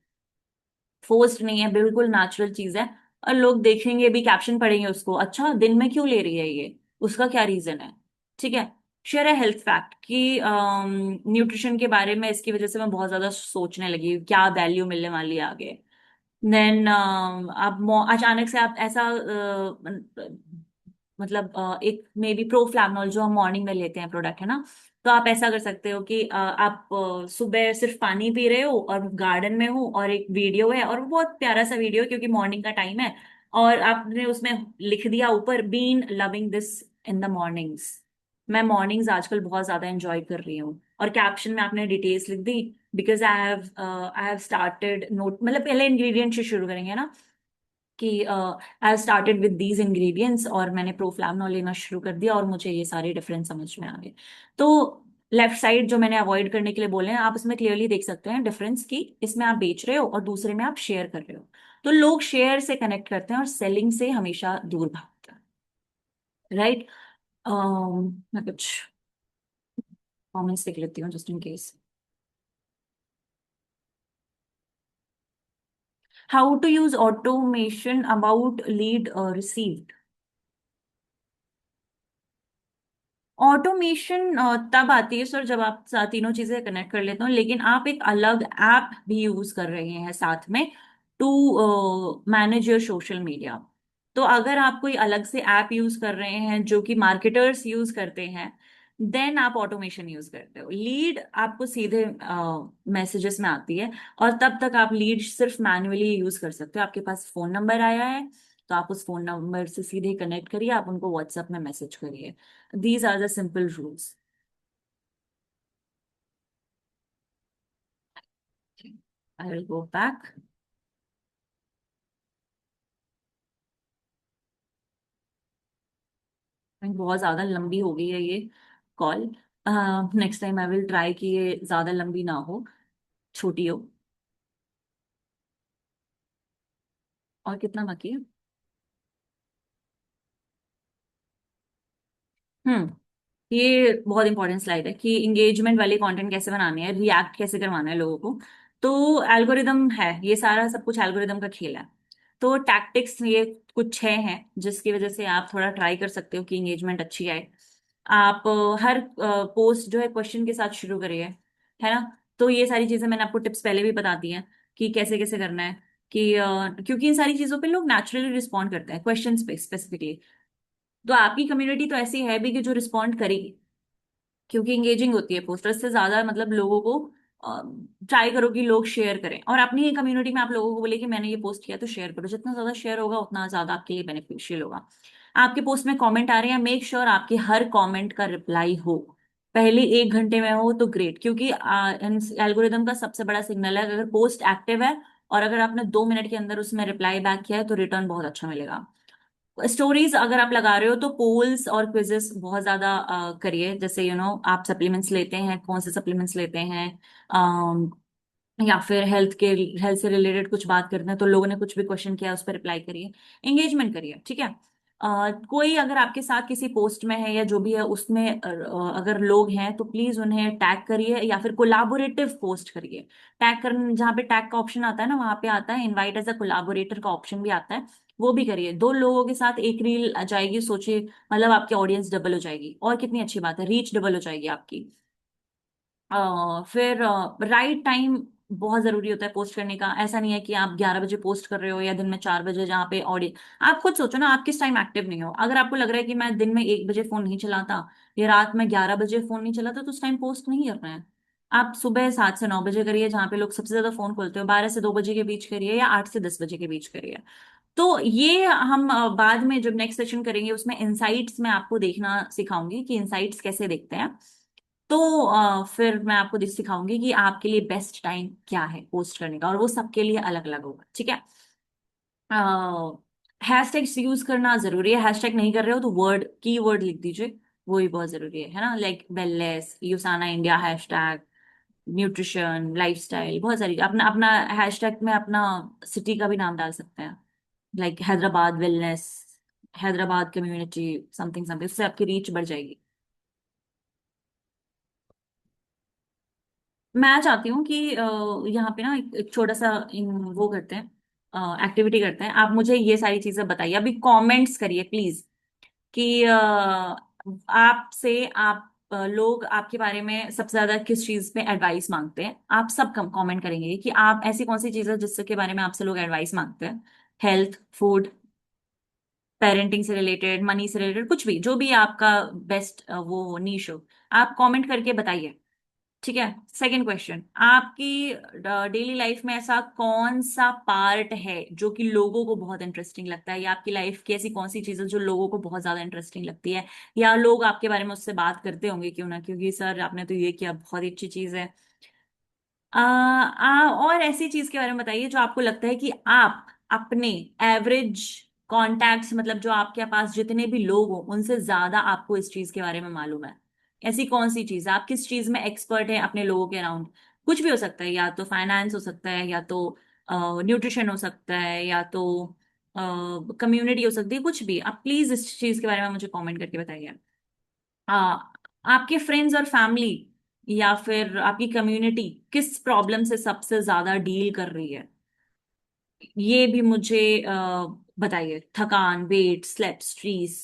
फोर्स्ड नहीं है, बिल्कुल नेचुरल चीज है। और लोग देखेंगे भी, कैप्शन पढ़ेंगे उसको, अच्छा दिन में क्यों ले रही है ये, उसका क्या रीजन है, ठीक है। शेयर है हेल्थ फैक्ट कि न्यूट्रिशन के बारे में, इसकी वजह से मैं बहुत ज्यादा सोचने लगी क्या वैल्यू मिलने वाली है आगे। देन आप अचानक से आप ऐसा मतलब एक मे बी प्रोफ्लैवनॉल जो हम मॉर्निंग में लेते हैं प्रोडक्ट, है ना, तो आप ऐसा कर सकते हो कि आप सुबह सिर्फ पानी पी रहे हो और गार्डन में हो, और एक वीडियो है, और वो बहुत प्यारा सा वीडियो है क्योंकि मॉर्निंग का टाइम है, और आपने उसमें लिख दिया ऊपर, been loving this in the mornings, मैं मॉर्निंग्स आजकल बहुत ज्यादा एंजॉय कर रही हूँ। और कैप्शन में आपने डिटेल्स लिख दी, because I have started note, मतलब पहले इंग्रेडिएंट से शुरू करेंगे ना, कि I started with these ingredients, और मैंने प्रोफ्लैवनॉल लेना शुरू कर दिया, और मुझे ये सारे डिफरेंस समझ में आ गए। तो लेफ्ट साइड जो मैंने अवॉइड करने के लिए बोले हैं, आप इसमें क्लियरली देख सकते हैं डिफरेंस, की इसमें आप बेच रहे हो और दूसरे में आप शेयर कर रहे हो। तो लोग शेयर से कनेक्ट करते हैं और सेलिंग से हमेशा दूर भागते हैं, राइट? मैं कुछ कमेंट्स देख लेती हूँ just in case. How to use automation about lead received? Automation तब आती है सर जब आप तीनों चीजें कनेक्ट कर लेते हो, लेकिन आप एक अलग ऐप भी यूज कर रहे हैं साथ में to manage your social media. तो अगर आप कोई अलग से ऐप यूज कर रहे हैं जो कि मार्केटर्स यूज करते हैं, देन आप ऑटोमेशन यूज करते हो। लीड आपको सीधे मैसेजेस में आती है, और तब तक आप लीड सिर्फ मैन्युअली यूज कर सकते हो। आपके पास फोन नंबर आया है, तो आप उस फोन नंबर से सीधे कनेक्ट करिए, आप उनको व्हाट्सएप में मैसेज करिए। These are the simple rules. I will go back. बहुत ज्यादा लंबी हो गई है ये call. Next time I will try कि ये ज्यादा लंबी ना हो, छोटी हो। और कितना बाकी है? हम्म, ये बहुत इंपॉर्टेंट स्लाइड है कि इंगेजमेंट वाले कंटेंट कैसे बनाने हैं, रिएक्ट कैसे करवाना है लोगों को। तो एल्गोरिदम है, ये सारा सब कुछ एल्गोरिदम का खेल है। तो टैक्टिक्स ये कुछ 6 हैं जिसकी वजह से आप थोड़ा ट्राई कर सकते हो कि इंगेजमेंट अच्छी आए। आप हर पोस्ट जो है क्वेश्चन के साथ शुरू करिए, है ना। तो ये सारी चीजें मैंने आपको टिप्स पहले भी बता दी हैं कि कैसे कैसे करना है, कि क्योंकि इन सारी चीजों पे लोग नेचुरली रिस्पॉन्ड करते हैं क्वेश्चंस पे स्पेसिफिकली। तो आपकी कम्युनिटी तो ऐसी है भी कि जो रिस्पॉन्ड करेगी, क्योंकि इंगेजिंग होती है पोस्ट, से ज्यादा मतलब लोगों को ट्राई करो कि लोग शेयर करें, और अपनी ही कम्युनिटी में आप लोगों को बोले कि मैंने ये पोस्ट किया तो शेयर करो, जितना ज्यादा शेयर होगा उतना ज्यादा आपके लिए बेनिफिशियल होगा। आपके पोस्ट में कमेंट आ रहे हैं, मेक श्योर आपके हर कमेंट का रिप्लाई हो, पहले 1 घंटे में हो तो ग्रेट, क्योंकि एल्गोरिदम का सबसे बड़ा सिग्नल है अगर पोस्ट एक्टिव है और अगर आपने 2 मिनट के अंदर उसमें रिप्लाई बैक किया है तो रिटर्न बहुत अच्छा मिलेगा। स्टोरीज अगर आप लगा रहे हो तो पोल्स और क्विजेस बहुत ज्यादा करिए, जैसे आप सप्लीमेंट्स लेते हैं, कौन से सप्लीमेंट्स लेते हैं, अम, या फिर हेल्थ से रिलेटेड कुछ बात करते हैं तो लोगों ने कुछ भी क्वेश्चन किया उस पर रिप्लाई करिए, एंगेजमेंट करिए, ठीक है। कोई अगर आपके साथ किसी पोस्ट में है या जो भी है उसमें अगर लोग हैं तो प्लीज उन्हें टैग करिए या फिर कोलाबोरेटिव पोस्ट करिए। टैग करने जहाँ पे टैग का ऑप्शन आता है ना, वहां पे आता है इनवाइट एज अ कोलाबोरेटर का ऑप्शन भी आता है, वो भी करिए। 2 लोगों के साथ एक रील आ जाएगी, सोचिए, मतलब आपकी ऑडियंस डबल हो जाएगी, और कितनी अच्छी बात है, रीच डबल हो जाएगी आपकी। फिर राइट टाइम बहुत जरूरी होता है पोस्ट करने का। ऐसा नहीं है कि आप 11 बजे पोस्ट कर रहे हो या दिन में 4 बजे, जहाँ पे ऑडियंस, आप खुद सोचो ना, आप किस टाइम एक्टिव नहीं हो। अगर आपको लग रहा है कि मैं दिन में 1 बजे फोन नहीं चलाता या रात में 11 बजे फोन नहीं चलाता तो उस टाइम पोस्ट नहीं करना है। आप सुबह 7 से 9 बजे करिए, जहाँ पे लोग सबसे ज्यादा फोन खोलते हो, 12 से 2 बजे के बीच करिए या 8 से 10 बजे के बीच करिए। तो ये हम बाद में जब नेक्स्ट सेशन करेंगे उसमें इनसाइट्स में आपको देखना सिखाऊंगी कि इनसाइट्स कैसे देखते हैं। तो फिर मैं आपको सिखाऊंगी कि आपके लिए बेस्ट टाइम क्या है पोस्ट करने का, और वो सबके लिए अलग अलग होगा, ठीक है। हैशटैग्स यूज करना जरूरी है, हैशटैग नहीं कर रहे हो तो वर्ड की वर्ड लिख दीजिए, वो भी बहुत जरूरी है ना, like wellness, यूसाना India hashtag, nutrition, lifestyle, बहुत सारी, अपना अपना हैशटैग में अपना सिटी का भी नाम डाल सकते हैं, like Hyderabad wellness, Hyderabad community, something something, उससे आपकी रीच बढ़ जाएगी। मैं चाहती हूँ कि यहाँ पे ना एक छोटा सा वो करते हैं, एक्टिविटी करते हैं। आप मुझे ये सारी चीजें बताइए, अभी कमेंट्स करिए प्लीज, कि आपसे लोग आपके बारे में सबसे ज्यादा किस चीज पे एडवाइस मांगते हैं। आप सब कमेंट करेंगे कि आप ऐसी कौन सी चीज है जिसके बारे में आपसे लोग एडवाइस मांगते हैं, हेल्थ, फूड, पेरेंटिंग से रिलेटेड, मनी से रिलेटेड, कुछ भी, जो भी आपका बेस्ट वो नीश हो, आप कमेंट करके बताइए, ठीक है। सेकंड क्वेश्चन, आपकी डेली लाइफ में ऐसा कौन सा पार्ट है जो कि लोगों को बहुत इंटरेस्टिंग लगता है, या आपकी लाइफ की ऐसी कौन सी चीजें जो लोगों को बहुत ज्यादा इंटरेस्टिंग लगती है, या लोग आपके बारे में उससे बात करते होंगे क्यों ना, क्योंकि सर आपने तो ये किया, बहुत ही अच्छी चीज है। और ऐसी चीज के बारे में बताइए जो आपको लगता है कि आप अपने एवरेज कॉन्टैक्ट्स, मतलब जो आपके पास जितने भी लोग हो उनसे ज्यादा आपको इस चीज के बारे में मालूम है। ऐसी कौन सी चीज है, आप किस चीज में एक्सपर्ट है अपने लोगों के अराउंड। कुछ भी हो सकता है, या तो फाइनेंस हो सकता है, या तो न्यूट्रिशन हो सकता है, या तो कम्युनिटी हो सकती है, कुछ भी। आप प्लीज इस चीज के बारे में मुझे कमेंट करके बताइए। आ, आपके फ्रेंड्स और फैमिली या फिर आपकी कम्युनिटी किस प्रॉब्लम से सबसे ज्यादा डील कर रही है, ये भी मुझे बताइए। थकान, वेट, स्लेप, स्ट्रेस,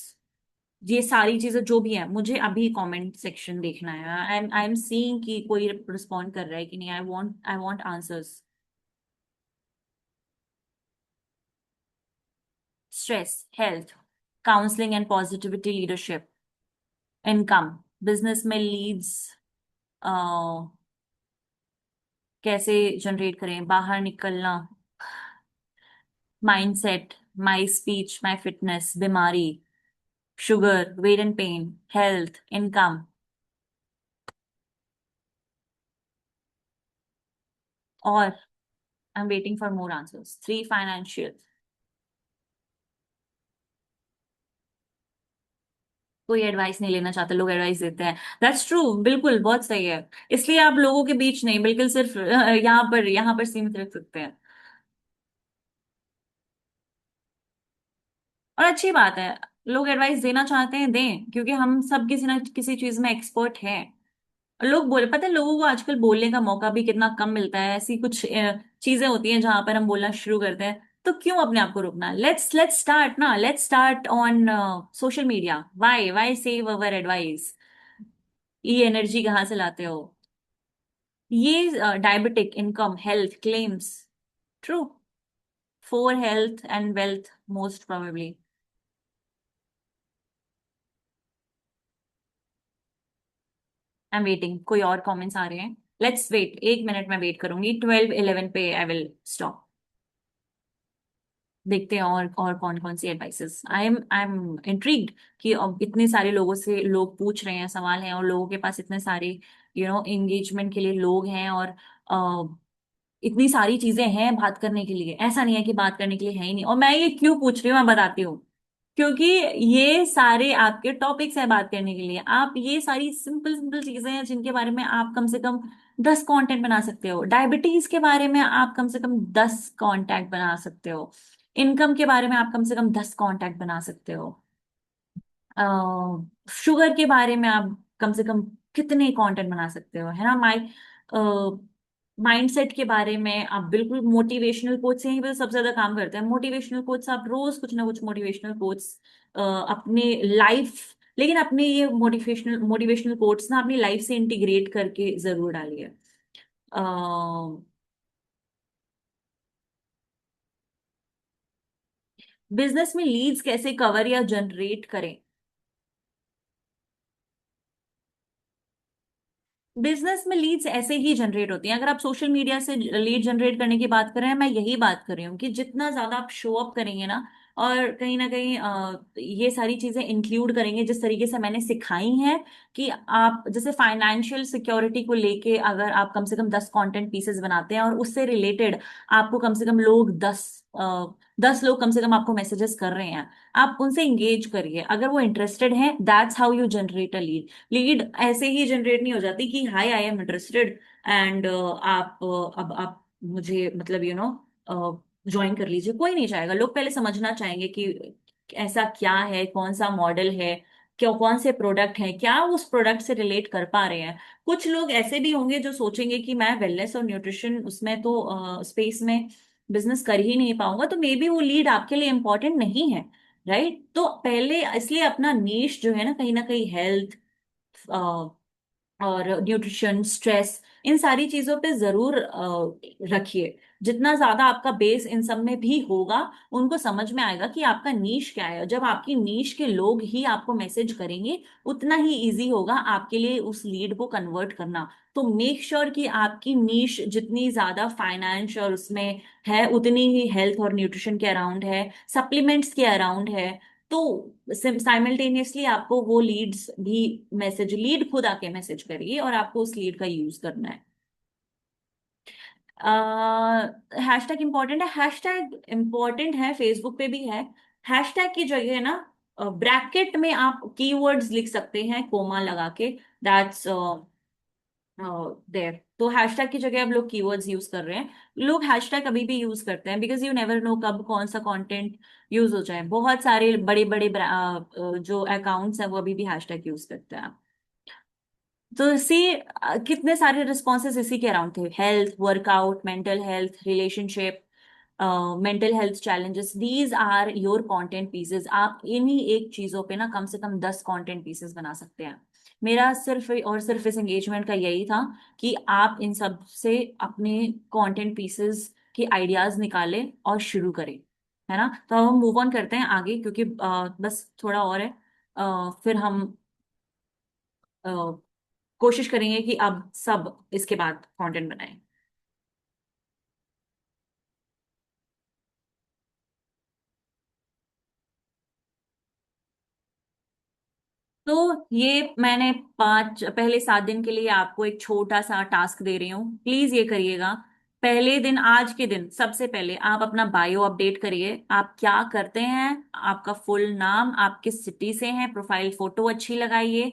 ये सारी चीजें जो भी है मुझे अभी कमेंट सेक्शन देखना है। आई एम सीइंग कि कोई रिस्पॉन्ड कर रहा है कि नहीं। I want answers. Stress, health, counselling and positivity, leadership, income, business में लीड्स कैसे जनरेट करें, बाहर निकलना, mindset, my speech, my fitness, बीमारी, sugar, weight and pain, health, income, और I am waiting for more answers, 3 financial. कोई advice नहीं लेना चाहते, लोग एडवाइस देते हैं, दैट्स ट्रू, बिल्कुल बहुत सही है। इसलिए आप लोगों के बीच नहीं, बिल्कुल सिर्फ यहाँ पर सीमित रख सकते हैं। और अच्छी बात है, लोग एडवाइस देना चाहते हैं दें, क्योंकि हम सब किसी ना किसी चीज में एक्सपर्ट हैं। लोग बोले, पता है लोगों को आजकल बोलने का मौका भी कितना कम मिलता है, ऐसी कुछ चीजें होती हैं जहां पर हम बोलना शुरू करते हैं, तो क्यों अपने आप को रोकना। लेट्स स्टार्ट ना, let's start on social media. Why save our advice, ये एनर्जी कहाँ से लाते हो। ये diabetic, income, health claims, true, for health and wealth most probably. I am waiting, कोई और कमेंट्स आ रहे हैं? लेट्स वेट, 1 मिनट में वेट करूंगी, 12-11 पे आई विल स्टॉप। देखते हैं और कौन कौन सी एडवाइसेस। आई एम इंट्रिग्ड कि अब इतने सारे लोगों से लोग पूछ रहे हैं, सवाल हैं, और लोगों के पास इतने सारे एंगेजमेंट के लिए लोग हैं, और इतनी सारी चीजें हैं बात करने के लिए। ऐसा नहीं है कि बात करने के लिए है ही नहीं। और मैं ये क्यों पूछ रही हूँ, मैं बताती हूँ। क्योंकि ये सारे आपके टॉपिक्स हैं बात करने के लिए। आप ये सारी सिंपल सिंपल चीजें हैं जिनके बारे में आप कम से कम 10 कंटेंट बना सकते हो। डायबिटीज के बारे में आप कम से कम 10 कॉन्टैक्ट बना सकते हो। इनकम के बारे में आप कम से कम 10 कॉन्टैक्ट बना सकते हो। शुगर के बारे में आप कम से कम कितने कंटेंट बना सकते हो, है ना? माइंडसेट के बारे में आप बिल्कुल, मोटिवेशनल कोच से ही पे सबसे ज्यादा काम करते हैं। मोटिवेशनल कोच आप रोज कुछ ना कुछ मोटिवेशनल कोच अपने लाइफ, लेकिन अपने ये मोटिवेशनल मोटिवेशनल कोट्स ना अपनी लाइफ से इंटीग्रेट करके जरूर डालिए। बिजनेस में लीड्स कैसे कवर या जनरेट करें? बिजनेस में लीड्स ऐसे ही जनरेट होती हैं। अगर आप सोशल मीडिया से लीड जनरेट करने की बात कर रहे हैं, मैं यही बात कर रही हूँ कि जितना ज्यादा आप शो अप करेंगे ना, और कहीं ना कहीं ये सारी चीजें इंक्लूड करेंगे जिस तरीके से मैंने सिखाई हैं, कि आप जैसे फाइनेंशियल सिक्योरिटी को लेके अगर आप कम से कम 10 कंटेंट पीसेस बनाते हैं, और उससे रिलेटेड आपको कम से कम लोग 10 लोग कम से कम आपको मैसेजेस कर रहे हैं, आप उनसे इंगेज करिए। अगर वो इंटरेस्टेड हैं, that's how you generate a lead. Lead ऐसे ही जनरेट नहीं हो जाती कि हाय आई एम इंटरेस्टेड एंड आप अब आप मुझे मतलब ज्वाइन कर लीजिए। कोई नहीं चाहेगा। लोग पहले समझना चाहेंगे कि ऐसा क्या है, कौन सा मॉडल है, क्या कौन से प्रोडक्ट हैं, क्या उस प्रोडक्ट से रिलेट कर पा रहे हैं। कुछ लोग ऐसे भी होंगे जो सोचेंगे कि मैं वेलनेस और न्यूट्रिशन उसमें तो स्पेस में बिजनेस कर ही नहीं पाऊंगा, तो मे बी वो लीड आपके लिए इंपॉर्टेंट नहीं है। राइट? तो पहले इसलिए अपना नीश जो है ना कहीं हेल्थ और न्यूट्रिशन, स्ट्रेस, इन सारी चीजों पे जरूर रखिए। जितना ज्यादा आपका बेस इन सब में भी होगा, उनको समझ में आएगा कि आपका नीश क्या है। जब आपकी नीश के लोग ही आपको मैसेज करेंगे, उतना ही इजी होगा आपके लिए उस लीड को कन्वर्ट करना। तो मेक श्योर कि आपकी नीश जितनी ज्यादा फाइनेंस और उसमें है, उतनी ही हेल्थ और न्यूट्रिशन के अराउंड है, सप्लीमेंट्स के अराउंड है। तो साइमल्टेनियसली आपको वो लीड्स भी मैसेज, लीड खुद आके मैसेज करिए और आपको उस लीड का यूज करना है। हैशटैग इंपॉर्टेंट है, हैशटैग इंपॉर्टेंट है, फेसबुक पे भी है। हैशटैग की जगह ना ब्रैकेट में आप कीवर्ड्स लिख सकते हैं, कोमा लगा के, दैट्स देयर। तो हैशटैग की जगह अब लोग कीवर्ड्स यूज कर रहे हैं। लोग हैशटैग अभी भी यूज करते हैं, बिकॉज यू नेवर नो कब कौन सा कंटेंट यूज हो जाए। बहुत सारे बड़े बड़े जो अकाउंट्स हैं वो अभी भी हैशटैग यूज करते हैं। तो सी कितने सारे रिस्पॉन्सेज इसी के अराउंड थे। Health, workout, mental health, relationship, mental health challenges, these are your content pieces. आप इन्हीं एक चीजों पे ना कम से कम 10 कंटेंट पीसेस बना सकते हैं। मेरा सिर्फ और सिर्फ इस एंगेजमेंट का यही था कि आप इन सब से अपने कंटेंट पीसेस के आइडियाज निकालें और शुरू करें। है ना? तो अब हम मूव ऑन करते हैं आगे, क्योंकि बस थोड़ा और है। फिर हम कोशिश करेंगे कि अब सब इसके बाद कंटेंट बनाएं। तो ये मैंने 7 दिन के लिए आपको एक छोटा सा टास्क दे रही हूँ, प्लीज ये करिएगा। पहले दिन, आज के दिन सबसे पहले आप अपना बायो अपडेट करिए। आप क्या करते हैं, आपका फुल नाम, आप किस सिटी से हैं, प्रोफाइल फोटो अच्छी लगाइए।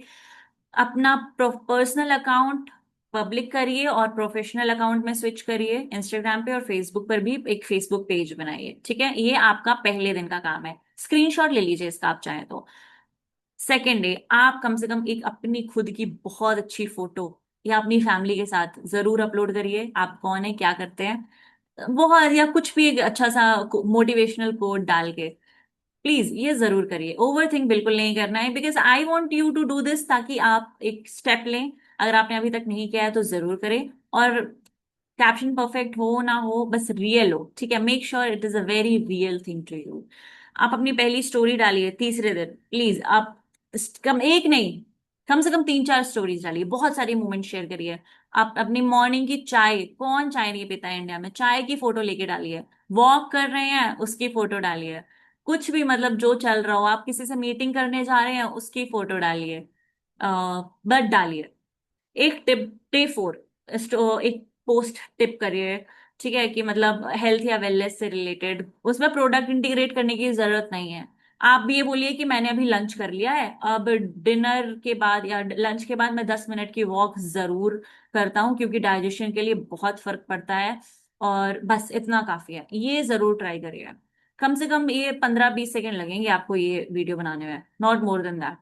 अपना पर्सनल अकाउंट पब्लिक करिए और प्रोफेशनल अकाउंट में स्विच करिए। इंस्टाग्राम पे और फेसबुक पर भी एक फेसबुक पेज बनाइए। ठीक है? ये आपका पहले दिन का काम है। स्क्रीनशॉट ले लीजिए इसका आप चाहें तो। सेकेंड डे आप कम से कम एक अपनी खुद की बहुत अच्छी फोटो या अपनी फैमिली के साथ जरूर अपलोड करिए। आप कौन है, क्या करते हैं, बहुत, या कुछ भी एक अच्छा सा मोटिवेशनल कोड डाल के प्लीज ये जरूर करिए। ओवर थिंक बिल्कुल नहीं करना है, because I want you to do this, ताकि आप एक स्टेप लें। अगर आपने अभी तक नहीं किया है तो जरूर करें। और कैप्शन परफेक्ट हो ना हो, बस रियल हो। ठीक है? Make sure it is a very real thing to you. आप अपनी पहली स्टोरी डालिए तीसरे दिन, प्लीज। आप कम एक नहीं, कम से कम 3-4 स्टोरीज डालिए, बहुत सारी मोमेंट शेयर करिए। आप अपनी मॉर्निंग की चाय, कौन चाय नहीं पीता है इंडिया में, चाय की फोटो लेके डालिए। वॉक कर रहे हैं उसकी फोटो डालिए। कुछ भी मतलब जो चल रहा हो, आप किसी से मीटिंग करने जा रहे हैं उसकी फोटो डालिए। बट डालिए। एक टिप, डे 4, एक पोस्ट टिप करिए, ठीक है, कि मतलब हेल्थ या वेलनेस से रिलेटेड, उसमें प्रोडक्ट इंटीग्रेट करने की जरूरत नहीं है। आप भी ये बोलिए कि मैंने अभी लंच कर लिया है, अब डिनर के बाद या लंच के बाद मैं 10 मिनट की वॉक जरूर करता हूँ, क्योंकि डाइजेशन के लिए बहुत फर्क पड़ता है। और बस इतना काफी है, ये जरूर ट्राई करिए। कम से कम ये 15-20 सेकेंड लगेंगे आपको ये वीडियो बनाने में, नॉट मोर देन दैट।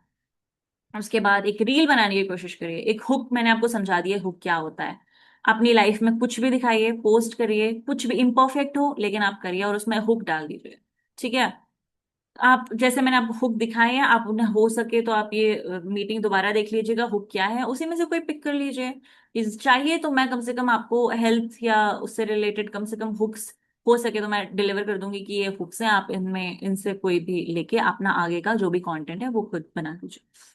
उसके बाद एक रील बनाने की कोशिश करिए। एक हुक मैंने आपको समझा दिया, हुक क्या होता है। अपनी लाइफ में कुछ भी दिखाइए, पोस्ट करिए, कुछ भी इम्परफेक्ट हो लेकिन आप करिए, और उसमें हुक डाल दीजिए, ठीक है। आप जैसे मैंने आपको हुक दिखाए हैं, आप उन्हें हो सके तो आप ये मीटिंग दोबारा देख लीजिएगा, हुक क्या है उसी में से कोई पिक कर लीजिए। इस चाहिए तो मैं कम से कम आपको हेल्थ या उससे रिलेटेड कम से कम हुक्स, हो सके तो मैं डिलीवर कर दूंगी कि ये हुक्स हैं, आप इनमें इनसे कोई भी लेके अपना आगे का जो भी कंटेंट है वो खुद बना लीजिए।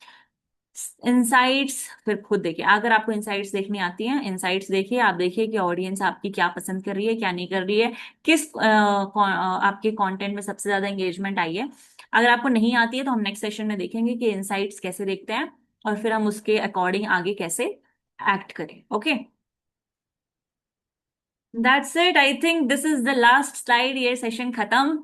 इंसाइट्स फिर खुद देखिए, अगर आपको इंसाइट्स देखनी आती हैं, इंसाइट्स देखिए, आप देखिए कि ऑडियंस आपकी क्या पसंद कर रही है, क्या नहीं कर रही है, किस आपके कंटेंट में सबसे ज्यादा एंगेजमेंट आई है। अगर आपको नहीं आती है तो हम नेक्स्ट सेशन में देखेंगे कि इंसाइट्स कैसे देखते हैं, और फिर हम उसके अकॉर्डिंग आगे कैसे एक्ट करें। Okay, that's it, I think this is the last slide, ये सेशन खत्म।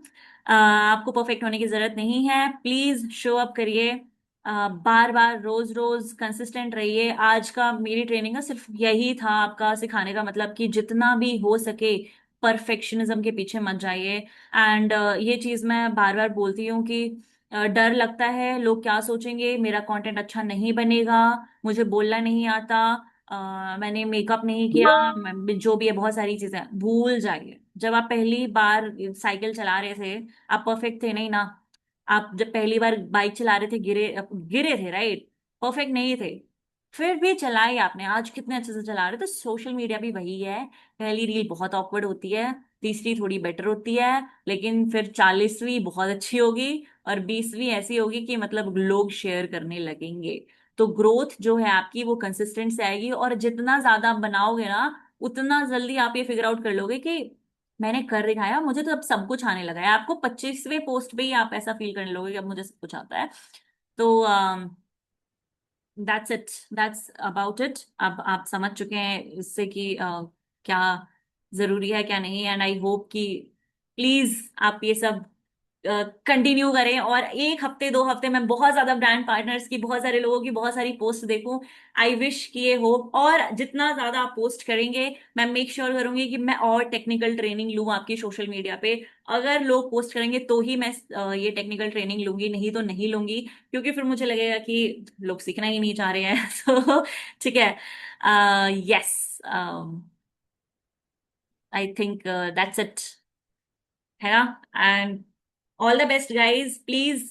आपको परफेक्ट होने की जरूरत नहीं है, प्लीज शो अप करिए, बार बार रोज रोज कंसिस्टेंट रहिए। आज का मेरी ट्रेनिंग का सिर्फ यही था, आपका सिखाने का मतलब कि जितना भी हो सके परफेक्शनिज्म के पीछे मत जाइए। एंड ये चीज मैं बार बार बोलती हूँ कि डर लगता है लोग क्या सोचेंगे, मेरा कंटेंट अच्छा नहीं बनेगा, मुझे बोलना नहीं आता, मैंने मेकअप नहीं किया, जो भी है बहुत सारी चीजें भूल जाइए। जब आप पहली बार साइकिल चला रहे थे, आप परफेक्ट थे नहीं ना। आप जब पहली बार बाइक चला रहे थे, गिरे गिरे थे, राइट, परफेक्ट नहीं थे, फिर भी चलाई आपने, आज कितने अच्छे से चला रहे। तो सोशल मीडिया भी वही है, पहली रील बहुत ऑकवर्ड होती है, तीसरी थोड़ी बेटर होती है, लेकिन फिर 40वीं बहुत अच्छी होगी, और 20वीं ऐसी होगी कि मतलब लोग शेयर करने लगेंगे। तो ग्रोथ जो है आपकी वो कंसिस्टेंट से आएगी, और जितना ज्यादा आप बनाओगे ना, उतना जल्दी आप ये फिगर आउट कर लोगे कि मैंने कर दिखाया, मुझे तो अब सब कुछ आने लगा है। आपको 25वें पोस्ट पे ही आप ऐसा फील करने लोगे कि अब मुझे सब कुछ आता है। तो that's it, that's about it. अब आप समझ चुके हैं इससे कि क्या जरूरी है क्या नहीं, एंड आई होप कि प्लीज आप ये सब कंटिन्यू करें, और 1 हफ्ते 2 हफ्ते में बहुत ज्यादा ब्रांड पार्टनर्स की, बहुत सारे लोगों की बहुत सारी पोस्ट देखूं। आई विश कि ये हो, और जितना ज्यादा आप पोस्ट करेंगे मैं मेक श्योर करूंगी कि मैं और टेक्निकल ट्रेनिंग लूं आपकी सोशल मीडिया पे। अगर लोग पोस्ट करेंगे तो ही मैं ये टेक्निकल ट्रेनिंग लूंगी, नहीं तो नहीं लूंगी, क्योंकि फिर मुझे लगेगा कि लोग सीखना ही नहीं चाह रहे हैं। तो ठीक है, yes, I think that's it, है ना। And all the best guys, please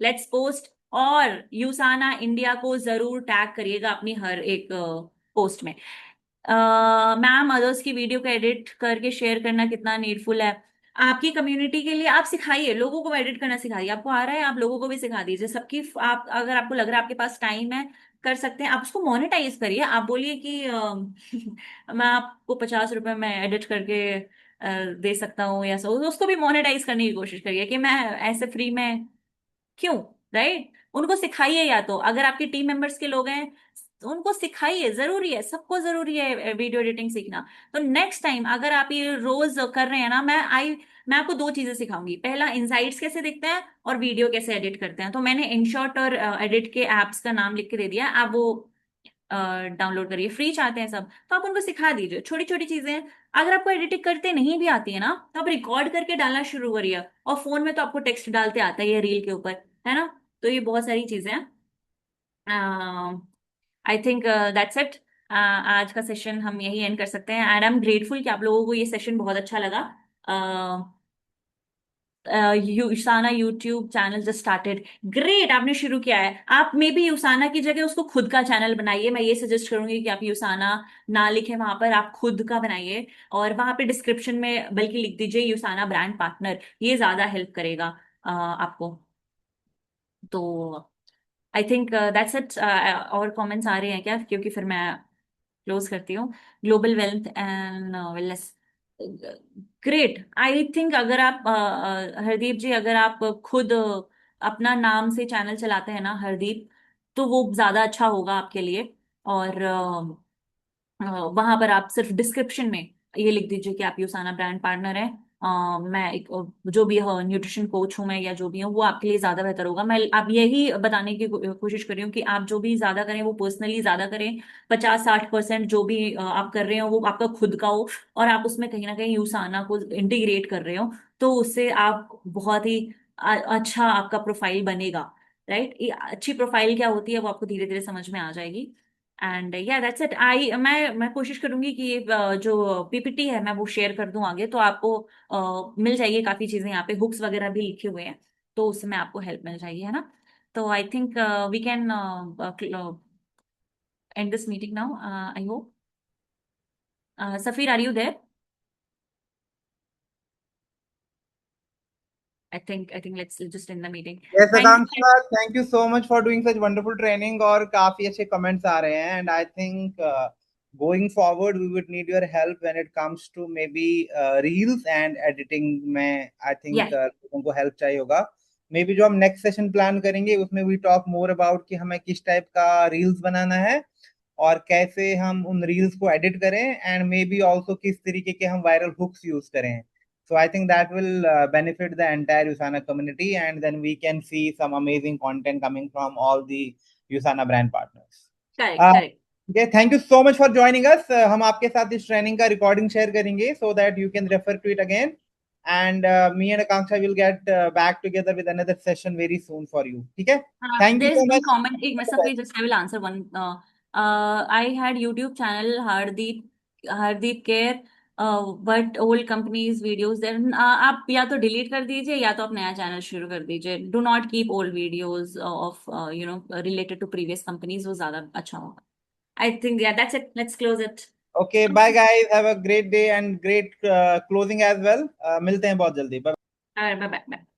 let's post, और यूसाना इंडिया को जरूर टैग करिएगा अपनी हर एक पोस्ट में। मैम, अदर्स की वीडियो को एडिट करके शेयर करना कितना नीडफुल है? आपकी कम्युनिटी के लिए आप सिखाइए, लोगों को एडिट करना सिखाइए, आपको आ रहा है आप लोगों को भी सिखा दीजिए सबकी। आप अगर आपको लग रहा है आपके पास टाइम है, कर सकते हैं, आप उसको मोनेटाइज करिए। आप बोलिए कि मैं आपको 50 रुपए में एडिट करके दे सकता हूँ, या सो उसको भी मोनेटाइज करने की कोशिश करिए कि मैं ऐसे फ्री में क्यों, राइट। उनको सिखाइए, या तो अगर आपके टीम मेंबर्स के लोग हैं तो उनको सिखाइए, जरूरी है, सबको जरूरी है वीडियो एडिटिंग सीखना। तो नेक्स्ट टाइम अगर आप ये रोज कर रहे हैं ना, मैं आपको 2 चीजें सिखाऊंगी। पहला, इनसाइट्स कैसे दिखते हैं, और वीडियो कैसे एडिट करते हैं। तो मैंने इनशॉट और एडिट के एप्स का नाम लिख के दे दिया, आप वो डाउनलोड करिए, फ्री चाहते हैं सब, तो आप उनको सिखा दीजिए छोटी छोटी चीजें। अगर आपको एडिटिंग करते नहीं भी आती है ना, तो आप रिकॉर्ड करके डालना शुरू करिए, और फोन में तो आपको टेक्स्ट डालते आता ही है रील के ऊपर, है ना। तो ये बहुत सारी चीजें हैं। I think that's it. आज का सेशन हम यही एंड कर सकते हैं, एंड आई एम ग्रेटफुल कि आप लोगों को ये सेशन बहुत अच्छा लगा। Usana YouTube channel just started, great, आपने शुरू किया है। आप मे बी यूसाना की जगह उसको खुद का चैनल बनाइए। मैं ये सजेस्ट करूंगी कि आप यूसाना ना लिखें वहां पर, आप खुद का बनाइए, और वहां पे डिस्क्रिप्शन में बल्कि लिख दीजिए यूसाना ब्रांड पार्टनर, ये ज्यादा हेल्प करेगा आपको। तो आई थिंक दैट्स इट। और कमेंट्स आ रहे हैं क्या? क्योंकि फिर मैं क्लोज करती हूँ। Global wealth and wellness, great. I think अगर आप हरदीप जी, अगर आप खुद अपना नाम से चैनल चलाते हैं ना हरदीप, तो वो ज्यादा अच्छा होगा आपके लिए। और वहां पर आप सिर्फ डिस्क्रिप्शन में ये लिख दीजिए कि आप यूसाना ब्रांड पार्टनर हैं। मैं एक जो भी न्यूट्रिशन कोच हूँ मैं, या जो भी हूँ, वो आपके लिए ज्यादा बेहतर होगा। मैं आप यही बताने की कोशिश कर रही हूँ कि आप जो भी ज्यादा करें वो पर्सनली ज्यादा करें। 50-60% जो भी आप कर रहे हो वो आपका खुद का हो, और आप उसमें कहीं ना कहीं यूसाना को इंटीग्रेट कर रहे हो, तो उससे आप बहुत ही अच्छा आपका प्रोफाइल बनेगा। राइट? अच्छी प्रोफाइल क्या होती है वो आपको धीरे धीरे समझ में आ जाएगी। एंड या दैट्स इट। मैं कोशिश करूंगी कि ये जो पीपीटी है मैं वो शेयर कर दूं आगे, तो आपको मिल जाएगी काफी चीजें। यहाँ पे हुक्स वगैरह भी लिखे हुए हैं, तो उसमें आपको हेल्प मिल जाएगी, है ना? तो I think we can end this meeting now, I hope. Safeer, are you there? I think let's just end the meeting. Yes, thank Akanksha, thank you so much for doing such wonderful training और काफी अच्छे comments आ रहे हैं, and I think going forward we would need your help when it comes to maybe reels and editing में I या think लोगों को help चाहिए होगा। Maybe जो हम next session plan करेंगे उसमें we talk more about कि हमें किस type का reels बनाना है और कैसे हम उन reels को edit करें, and maybe also किस तरीके के हम viral hooks use करें। So I think that will benefit the entire Usana community, and then we can see some amazing content coming from all the Usana brand partners. Correct Uh, correct. okay, thank you so much for joining us. हम आपके साथ इस training का recording share करेंगे so that you can refer to it again. And me and Akanksha will get back together with another session very soon for you. ठीक है? Thank There you is so one much. comment, एक मैं Safi, just I will answer one. I had YouTube channel Hardeep Care, but old companies videos there. आप या तो delete कर दीजिए या तो आप नया चैनल शुरू कर दीजिए. Do not keep old videos of related to previous companies, वो ज्यादा अच्छा होगा. I think yeah, that's it. Let's close it. Okay, bye guys. Have a great day and great closing as well. मिलते हैं बहुत जल्दी. Bye. Bye bye bye.